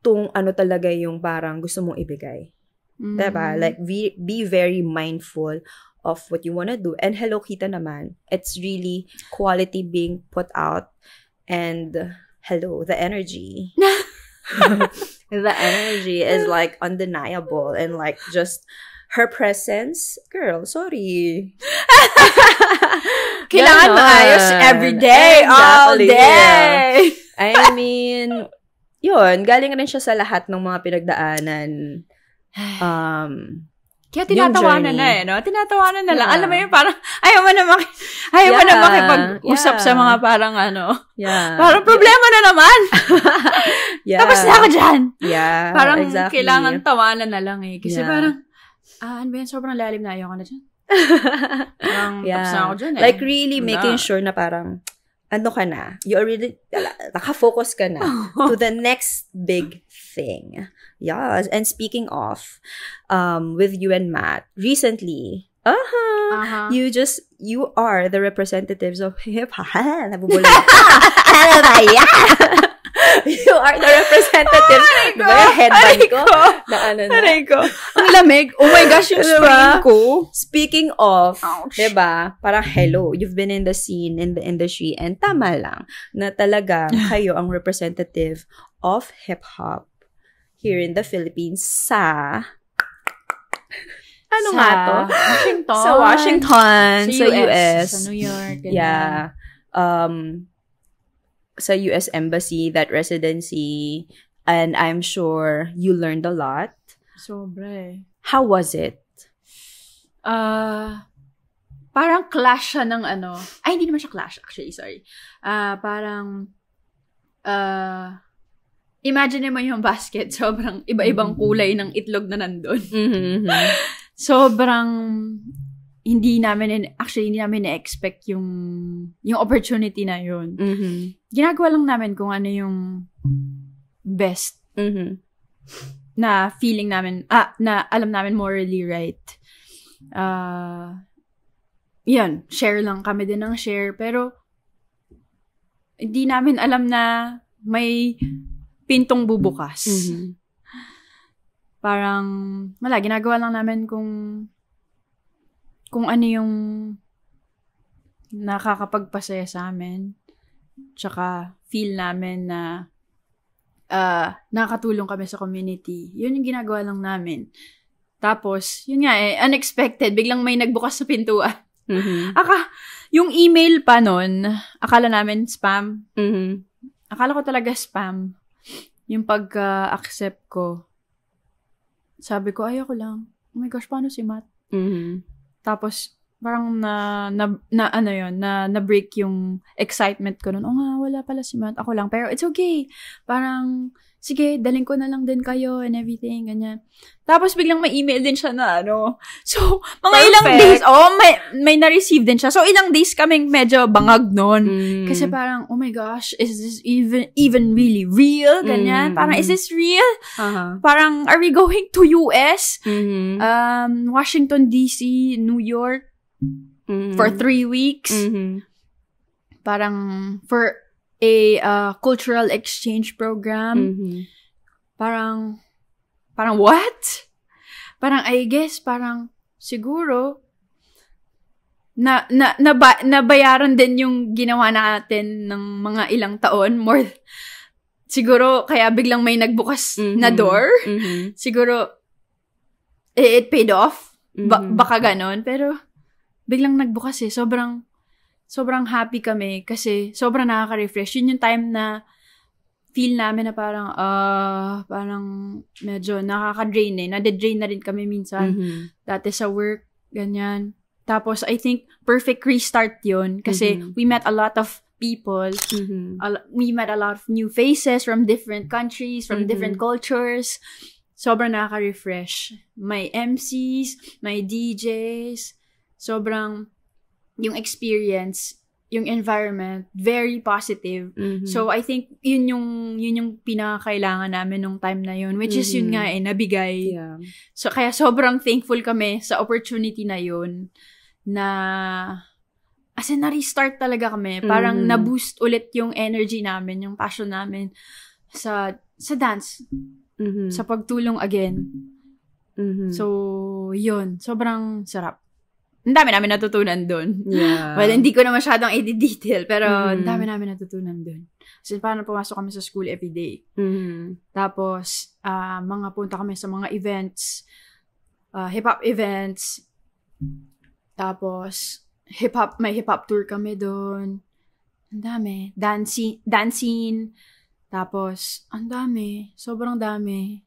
tung ano talaga yung parang gusto mong ibigay. Diba? Like, be very mindful of what you want to do. And Hello Kita naman, it's really quality being put out. And hello, the energy. The energy is like undeniable. And like just her presence, girl, sorry. Kailangan maayos every day, all day. I mean, yun, galing rin siya sa lahat ng mga pinagdaanan. Kaya tinatawanan na no? Tinatawanan na lang. Alam mo yun, parang ayaw mo na makipag-usap sa mga parang parang problema na naman. Tapos na ako dyan. Yeah, parang exactly. Kailangan tawanan na lang Kasi parang, ano ba yan? Sobrang lalim na ayaw ko na dyan. Parang tapos na ako dyan Like really making sure na parang, ano ka na, you already, nakafocus ka na to the next big thing. Yes, and speaking of, with you and Matt, recently, you are the representatives of hip-hop. Nabubulong ako. You are the representatives. Headband ko. Aray ko. Ang lamig. Oh my gosh, yung spring ko. Speaking of, diba, parang hello, you've been in the scene, in the industry, and tama lang na talaga kayo ang representative of hip-hop here in the Philippines sa nga to? Washington. Sa Washington. Sa US. Sa New York. Yeah. Sa US Embassy, that residency. And I'm sure you learned a lot. Sobra How was it? parang clash siya ng ano. Ay, hindi naman siya clash, actually. Sorry. Parang, imagine mo yung basket. Sobrang iba-ibang kulay ng itlog na nandun. Mm-hmm. Sobrang, hindi namin na-expect yung opportunity na yun. Mm-hmm. Ginagawa lang namin kung ano yung best na feeling namin, na alam namin morally right. Yan, share lang kami din ng share. Pero, hindi namin alam na may pintong bubukas. Mm-hmm. Parang, wala, ginagawa lang namin kung ano yung nakakapagpasaya sa amin. Tsaka, feel namin na nakakatulong kami sa community. Yun yung ginagawa lang namin. Tapos, yun nga unexpected. Biglang may nagbukas sa pintuan. Mm-hmm. Yung email pa nun, akala namin spam. Mm-hmm. Akala ko talaga spam. Yung pagka-accept ko. Sabi ko, ayoko lang. Oh my gosh, paano si Matt? Mm-hmm. Tapos, parang na-break yung excitement ko nun. Nga, wala pala si Matt. Ako lang. Pero it's okay. Parang, sige, daling ko na lang din kayo and everything, ganyan. Tapos, biglang may email din siya na So, mga ilang days, may na-receive din siya. So, ilang days kaming medyo bangag nun. Kasi parang, oh my gosh, is this even really real? Ganyan. Parang, is this real? Uh-huh. Parang, are we going to US? Mm-hmm. Washington, D.C., New York, for 3 weeks? Mm-hmm. Parang, for a cultural exchange program. Mm-hmm. Parang what? Parang, I guess, parang, siguro, nabayaran din yung ginawa natin ng mga ilang taon. Siguro, kaya biglang may nagbukas na door. Mm-hmm. Siguro, it paid off. Mm-hmm. Baka ganon. Pero, biglang nagbukas sobrang happy kami kasi sobrang nakaka-refresh. Yun yung time na feel namin na parang medyo nakaka-drain nade-drain na rin kami minsan. Dati sa work, ganyan. Tapos, I think, perfect restart yun kasi we met a lot of people. We met a lot of new faces from different countries, from different cultures. Sobrang nakaka-refresh. May MCs, may DJs. Sobrang yung experience, yung environment, very positive. So, I think, yun yung pinakakailangan namin nung time na yun, which is yun nga nabigay. Yeah. So, kaya sobrang thankful kami sa opportunity na yun, na, as in, na-restart talaga kami. Parang na-boost ulit yung energy namin, yung passion namin sa dance, sa pagtulong again. So, yun. Sobrang sarap. Ang dami namin natutunan doon. Yeah. Well, hindi ko na masyadong i-detail, pero ang dami namin natutunan doon. Kasi paano pumasok kami sa school every day. Tapos, mga punta kami sa mga events, hip-hop events. Tapos, may hip-hop tour kami doon. Ang dami. Dancing. Tapos, ang dami. Sobrang dami.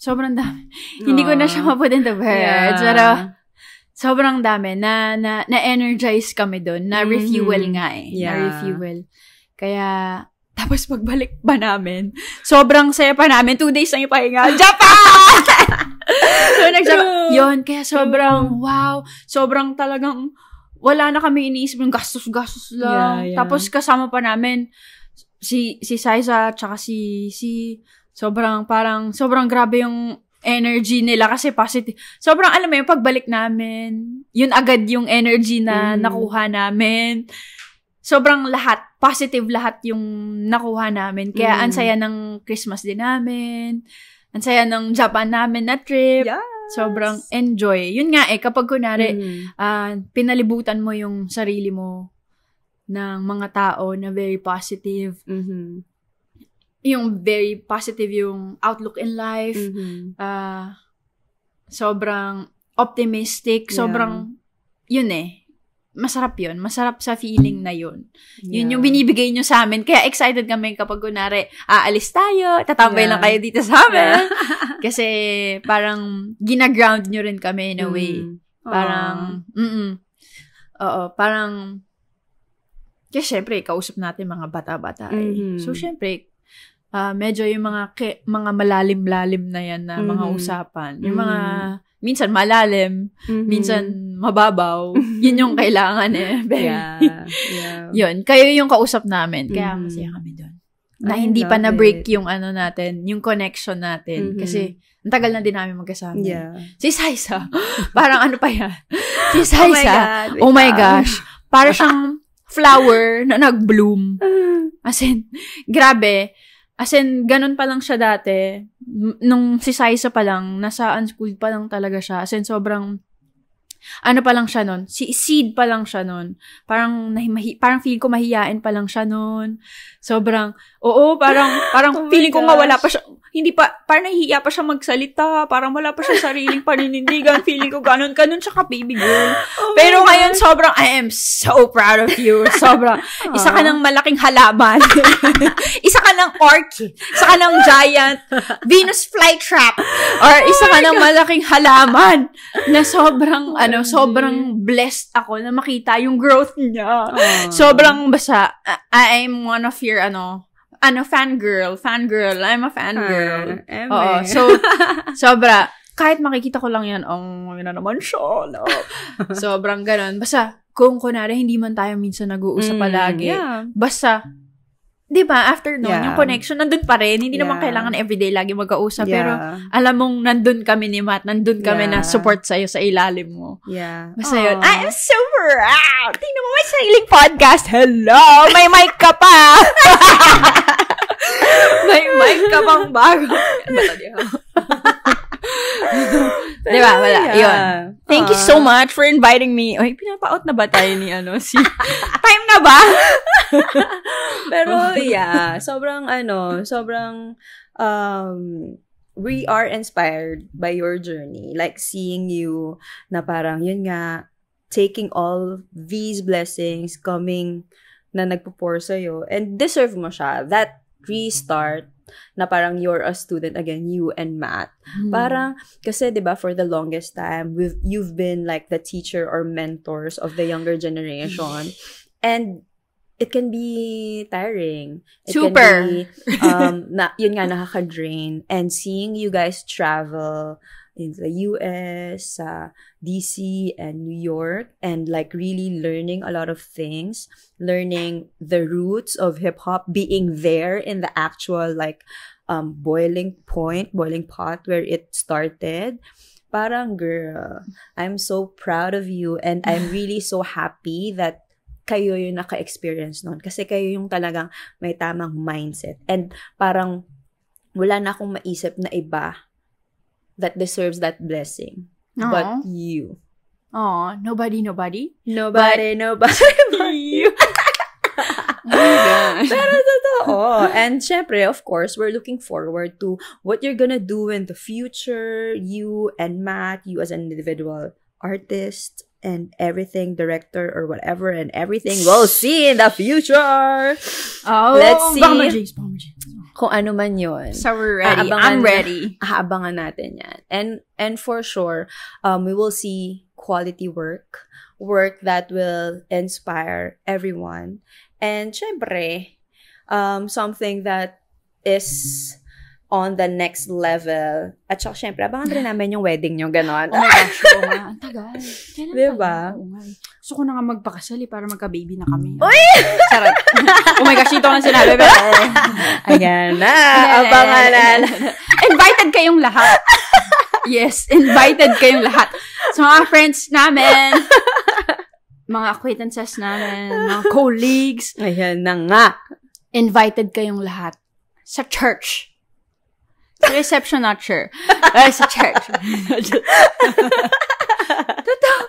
Hindi ko na siya ma-put into words. Pero, sobrang dami. Na-energize kami doon. Na-refuel nga Yeah. Na-refuel. Kaya, tapos pagbalik pa namin, sobrang saya pa namin. 2 days lang yung pahinga. Japan! So, nag-Japan. Yun, kaya sobrang, wow. Sobrang talagang, wala na kami iniisip yung gastos lang. Yeah. Tapos kasama pa namin, si Saiza, tsaka si sobrang grabe yung energy nila kasi positive. Sobrang alam mo yung pagbalik namin, yun agad yung energy na nakuha namin. Sobrang positive lahat yung nakuha namin. Kaya ang saya ng Christmas din namin. Ang saya ng Japan namin na trip. Yes. Sobrang enjoy. Yun nga kapag kunwari, pinalibutan mo yung sarili mo ng mga tao na very positive. Yung very positive yung outlook in life. Sobrang optimistic. Sobrang, yun masarap yun. Masarap sa feeling na yun. Yun yung binibigay nyo sa amin. Kaya excited kami kapag kunwari, aalis tayo, tatambay lang kayo dito sa amin. Kasi parang ginaground nyo rin kami in a way. Parang, oo, parang, kasi syempre, kausap natin mga bata-bata eh. So, syempre, medyo yung mga malalim-lalim na yan na mga usapan. Yung mga, minsan malalim, minsan mababaw. Yun yung kailangan eh. Yun, kayo yung kausap namin. Kaya masaya kami doon. Na hindi pa na-break yung ano natin, yung connection natin. Kasi, ang tagal na din namin magkasama. Si Saisa, parang ano pa yan? Si Saisa, oh my gosh. Para siyang flower na nag-bloom. As in, grabe. As in, ganun pa lang siya dati. Nung si Saisa pa lang, nasa unschooled pa lang talaga siya. As in, sobrang, ano pa lang siya nun? Seed pa lang siya nun. Parang feeling ko mahiyain pa lang siya nun. Sobrang, parang feeling ko nga wala pa siya, hindi pa, parang nahihiya pa siya magsalita, parang wala pa siya sariling paninindigan, feeling ko ganun siya ka-baby girl. Pero ngayon, sobrang, I am so proud of you. Sobrang, isa ka ng malaking halaman. Isa ka ng orchid. Isa ka ng giant Venus flytrap. Or isa ka ng malaking halaman na sobrang, sobrang blessed ako na makita yung growth niya. Sobrang basta, I'm one of your, fangirl. I'm a fangirl. Oo. So, sobra. Kahit makikita ko lang yan, yun na naman siya. No? Sobrang ganun. Basta, kung kunwari, hindi man tayo minsan nag-uusap palagi. Basta, di ba, after nun, yung connection, nandun pa rin. Hindi naman kailangan everyday lagi mag-uusap. Pero, alam mong, nandun kami ni Matt. Nandun kami na support sa'yo sa ilalim mo. Basta yun. I am so proud! Tingnan mo, may sariling podcast. Hello! May mic ka pa! May mic ka pang bago. Diba? Wala. Yun. Thank you so much for inviting me. Oy, pinapaot na ba tayo ni time na ba? Pero, sobrang, we are inspired by your journey. Like, seeing you na parang, yun nga, taking all these blessings coming na nagpo-pour sa'yo and deserve mo siya. That restart na parang you're a student again, you and Matt. Parang, kasi diba, for the longest time, you've been like the teacher or mentors of the younger generation. And it can be tiring. It Super. Can be, yun nga, nakaka-drain. And seeing you guys travel in the US, DC, and New York, and like really learning a lot of things, learning the roots of hip-hop, being there in the actual like boiling pot where it started. Parang, girl, I'm so proud of you, and I'm really so happy that kayo yung naka-experience nun. Kasi kayo yung talagang may tamang mindset. And parang wala na akong maisip na iba that deserves that blessing. Aww. But you. Nobody. Nobody. You. Oh my gosh. Pero totoo. And syempre, of course, we're looking forward to what you're gonna do in the future. You and Matt, you as an individual artist, and everything, director or whatever, and everything we'll see in the future. Let's see. Baka ma-jinx. Kung ano man yun. So we're ready. I'm ready. Aabangan natin yan. And for sure, we will see quality work that will inspire everyone. And syempre, something that is on the next level. At saka syempre, abangan rin namin yung wedding nyo, ganon. Oh my gosh, ang tagal. Kailan diba? Gusto ko na nga magpakasali para magka-baby na kami. Uy! Sarap. Oh my gosh, ito ang sinabi. Pero, ayan na. Abangan na. Invited kayong lahat. Yes, invited kayong lahat. So, mga friends namin, mga acquaintances namin, mga colleagues. Ayan na nga. Invited kayong lahat sa church. Reception, not sure. Sa church. Totoo.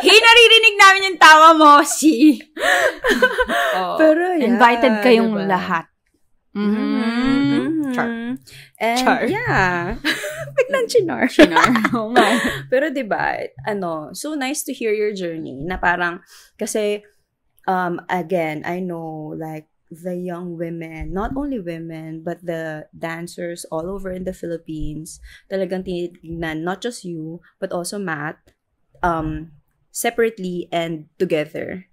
Naririnig namin yung tawa mo, Pero yeah, invited kayong diba? Lahat. Char. And Char. Yeah. Biglang chinar. Oh my. Pero diba, so nice to hear your journey na parang, kasi, again, I know, like, the young women, not only women, but the dancers all over in the Philippines, talagang tinitignan, not just you, but also Matt, separately and together.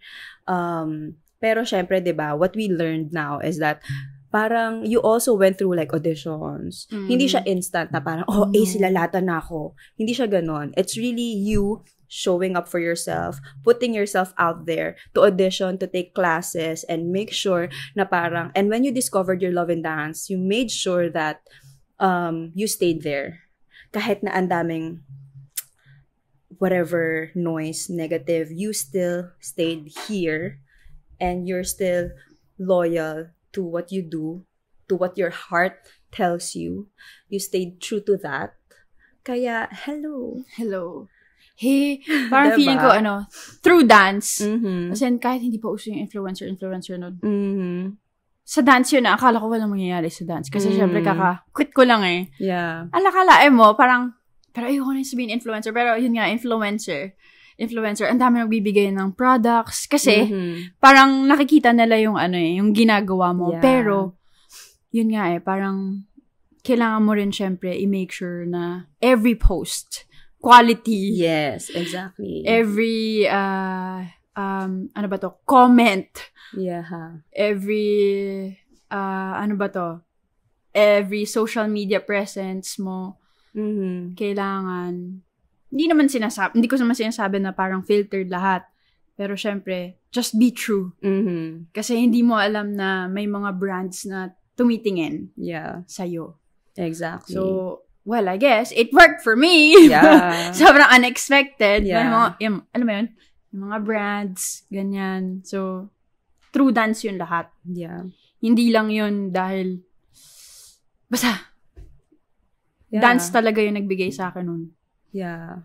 Pero syempre, diba, what we learned now is that parang you also went through like auditions. Hindi siya instant na parang, silalata na ako. Hindi siya ganon. It's really you showing up for yourself, putting yourself out there to audition, to take classes, and make sure na parang, and when you discovered your love in dance, you made sure that you stayed there. Kahit na ang daming whatever noise, negative, you still stayed here, and you're still loyal to what you do, to what your heart tells you. You stayed true to that. Kaya, hello. Hey, parang feeling ko, through dance, kasi kahit hindi pa uso yung influencer nun, sa dance yun, akala ko walang mangyayari sa dance. Kasi syempre, quit ko lang eh. Yeah. Alakalain mo, parang, pero ayoko na sabihin influencer, pero yun nga, influencer, ang dami nagbibigay ng products, kasi, parang nakikita nila yung yung ginagawa mo. Yeah. Pero, yun nga parang, kailangan mo rin syempre, i-make sure na every post, quality. Yes, exactly. Every, comment. Yeah. Every, every social media presence mo, kailangan, hindi ko naman sinasabi na parang filtered lahat. Pero syempre, just be true. Kasi hindi mo alam na may mga brands na tumitingin sa'yo. Exactly. So, well, I guess, it worked for me. Yeah. Sobrang unexpected. Yeah. Alam mo yun? Yung mga brands, ganyan. So, true dance yun lahat. Yeah. Hindi lang yun dahil, basta, dance talaga yung nagbigay sa akin nun. Yeah.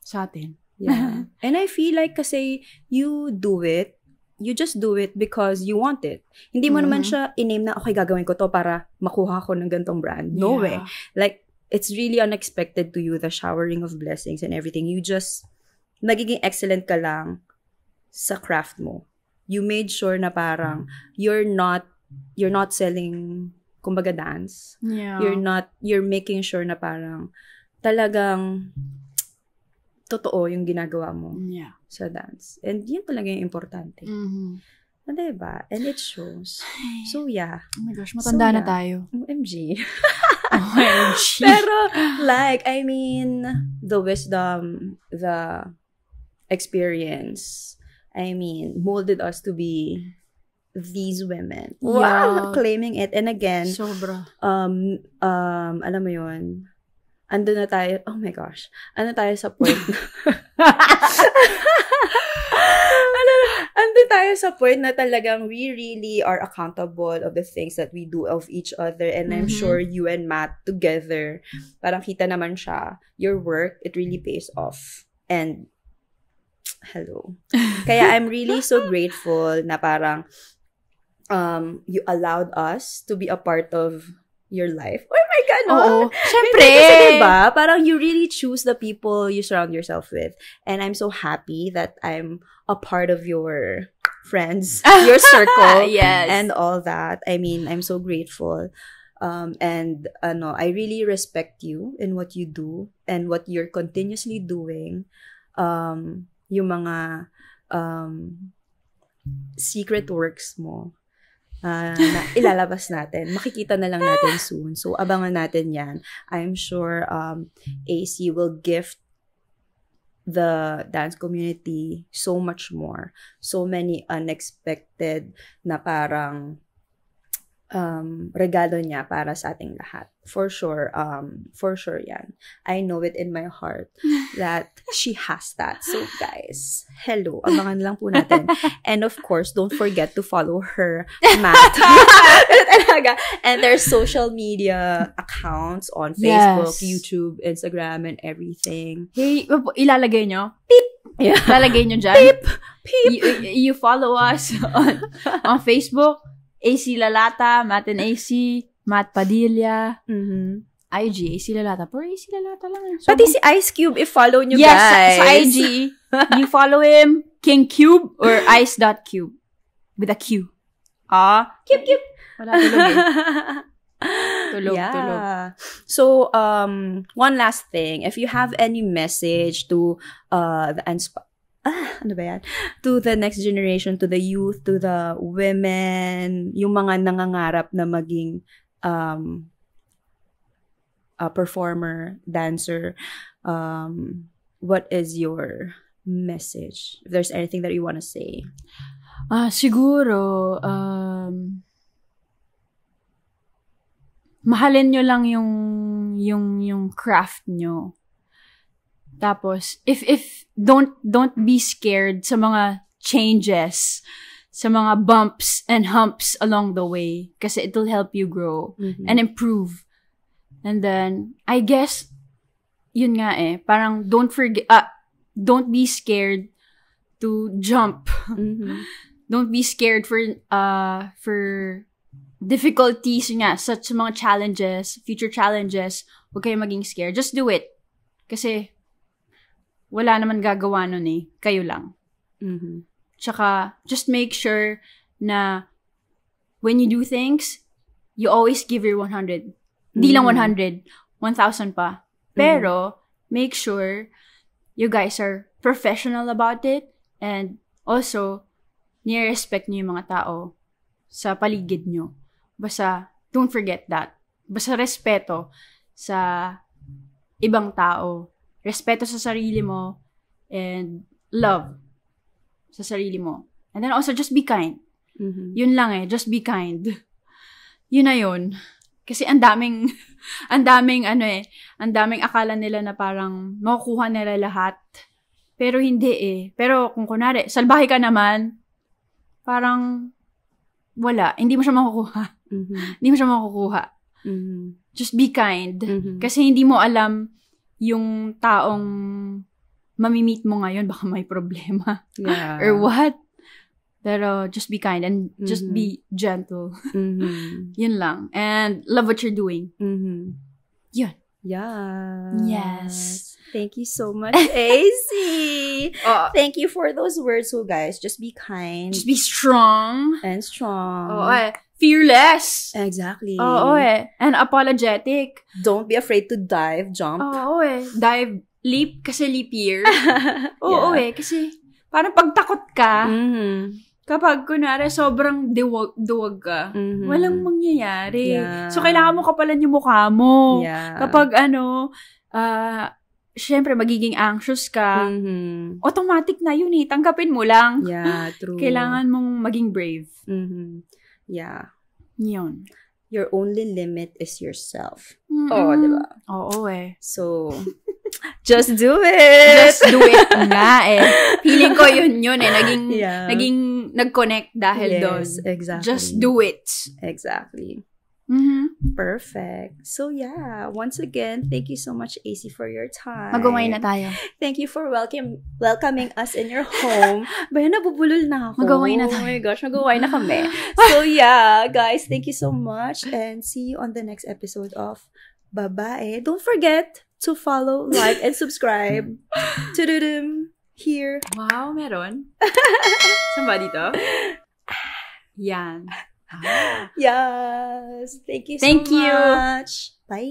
Sa atin. Yeah. And I feel like kasi you do it, you just do it because you want it. Hindi mo naman siya in-aim na, okay, gagawin ko to para makuha ko ng gantong brand. No way. Like, it's really unexpected to you, the showering of blessings and everything. You just, nagiging excellent ka lang sa craft mo. You made sure na parang, you're not selling, kumbaga, dance. Yeah. You're making sure na parang, talagang, totoo yung ginagawa mo sa dance. And yun talaga yung importante. Diba? And it shows. So, yeah. Oh my gosh, matanda na tayo. OMG. OMG. Pero, like, I mean, the wisdom, the experience, I mean, molded us to be these women. Wow! Claiming it. And again, sobra. Alam mo yun, ando na tayo, oh my gosh, ano tayo sa point? Ando tayo sa point na talagang we really are accountable of the things that we do of each other. And I'm sure you and Matt together, parang kita naman siya, your work, it really pays off. And, hello. Kaya I'm really so grateful na parang you allowed us to be a part of your life. Oh my God, no? Oo. Siyempre. Kasi diba, parang you really choose the people you surround yourself with. And I'm so happy that I'm a part of your friends, your circle, and all that. I mean, I'm so grateful. And I really respect you in what you do and what you're continuously doing. Yung mga secret works mo. Na ilalabas natin. Makikita na lang natin soon. So, abangan natin yan. I'm sure AC will gift the dance community so much more. So many unexpected na parang regalo niya para sa ating lahat. For sure yan. I know it in my heart that she has that. So guys, hello, abangan lang po natin. And of course, don't forget to follow her, Matt. And their social media accounts on Facebook, YouTube, Instagram, and everything. Hey, ilalagay nyo? Beep! Yeah. Ilalagay nyo dyan? Beep! Beep! You follow us on Facebook, AC Lalata, Matt and AC, Matt Padilla, IG, AC Lalata. Pero AC Lalata lang. So, pati si Ice Cube, i-follow nyo, yes, guys. Sa IG, you follow him, King Cube or Ice.Cube with a Q. Kip. Wala tulog eh. Tulog. So, one last thing. If you have any message to ano ba yan? To the next generation, to the youth, to the women, yung mga nangangarap na maging a performer, dancer, what is your message? If there's anything that you want to say. Siguro, mahalin nyo lang yung craft nyo. Tapos, if don't be scared sa mga changes, sa mga bumps and humps along the way, kasi it'll help you grow and improve. And then, I guess, yun nga parang don't be scared to jump. Don't be scared for difficulties nga, such mga challenges, future challenges. Huwag kayo maging scared. Just do it. Kasi, wala naman gagawa nun kayo lang. Tsaka, just make sure na when you do things, you always give your 100. Hindi lang 100, 1,000 pa. Pero, make sure you guys are professional about it and also, nire-respect nyo yung mga tao sa paligid nyo. Basta, don't forget that. Basta respeto sa ibang tao. Respeto sa sarili mo and love sa sarili mo. And then also, just be kind. Yun lang just be kind. Yun na yun. Kasi ang daming akala nila na parang makukuha nila lahat. Pero hindi Pero kung kunwari, salbahe ka naman, parang wala. Hindi mo siya makukuha. Hindi mo siya makukuha. Just be kind. Kasi hindi mo alam yung taong mamimit mo ngayon, baka may problema. Yeah. Or what? Pero just be kind and just be gentle. Yun lang. And love what you're doing. Yun. Yeah. Yes. Thank you so much, AC. Thank you for those words, so guys. Just be kind. Just be strong. And strong. Fearless. Exactly. And apologetic. Don't be afraid to dive, jump. Dive, leap, kasi leap year. Kasi parang pagtakot ka, kapag kunwari sobrang duwag ka, walang mangyayari. Yeah. So, kailangan mo kapalan yung mukha mo. Yeah. Kapag syempre, magiging anxious ka, automatic na yun tanggapin mo lang. Yeah, true. Kailangan mong maging brave. Yeah. Yun. Your only limit is yourself. Diba? So, just do it! Just do it nga Feeling ko yun naging nag-connect dahil doon. Yes, exactly. Just do it. Exactly. Perfect. So yeah, once again, thank you so much, AC, for your time. Mag-umay na tayo. Thank you for welcoming us in your home. Bayan, nabubulol na ako. Mag-umay na tayo. Oh my gosh, mag-umay na kami. So yeah, guys, thank you so much and see you on the next episode of Babae. Don't forget to follow, like, and subscribe. Tududum. Here. Wow, meron. Saan ba dito? Yan. Yes. Thank you so much. Bye.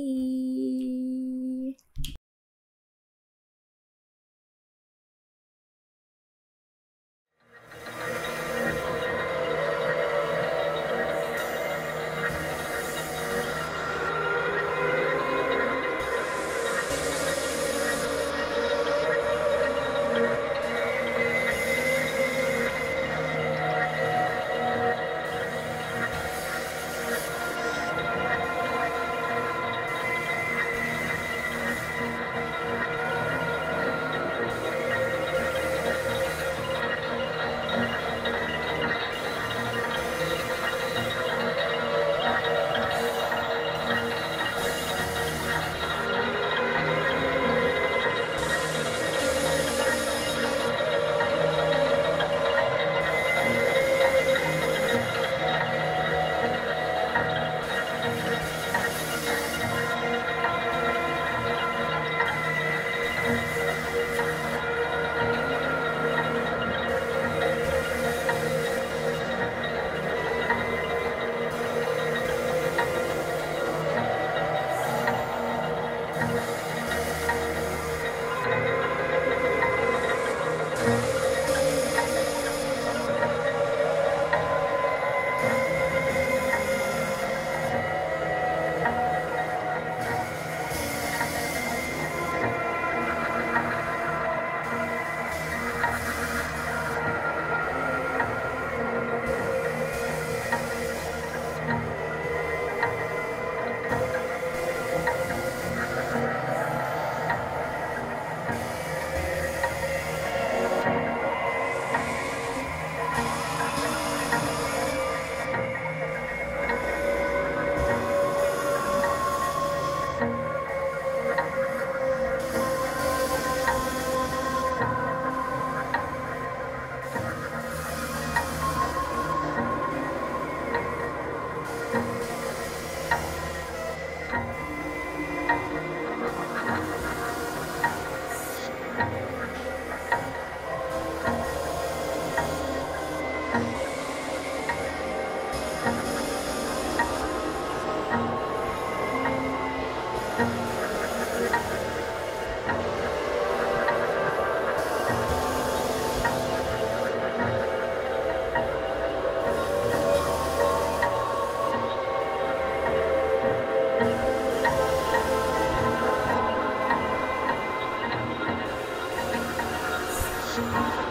much.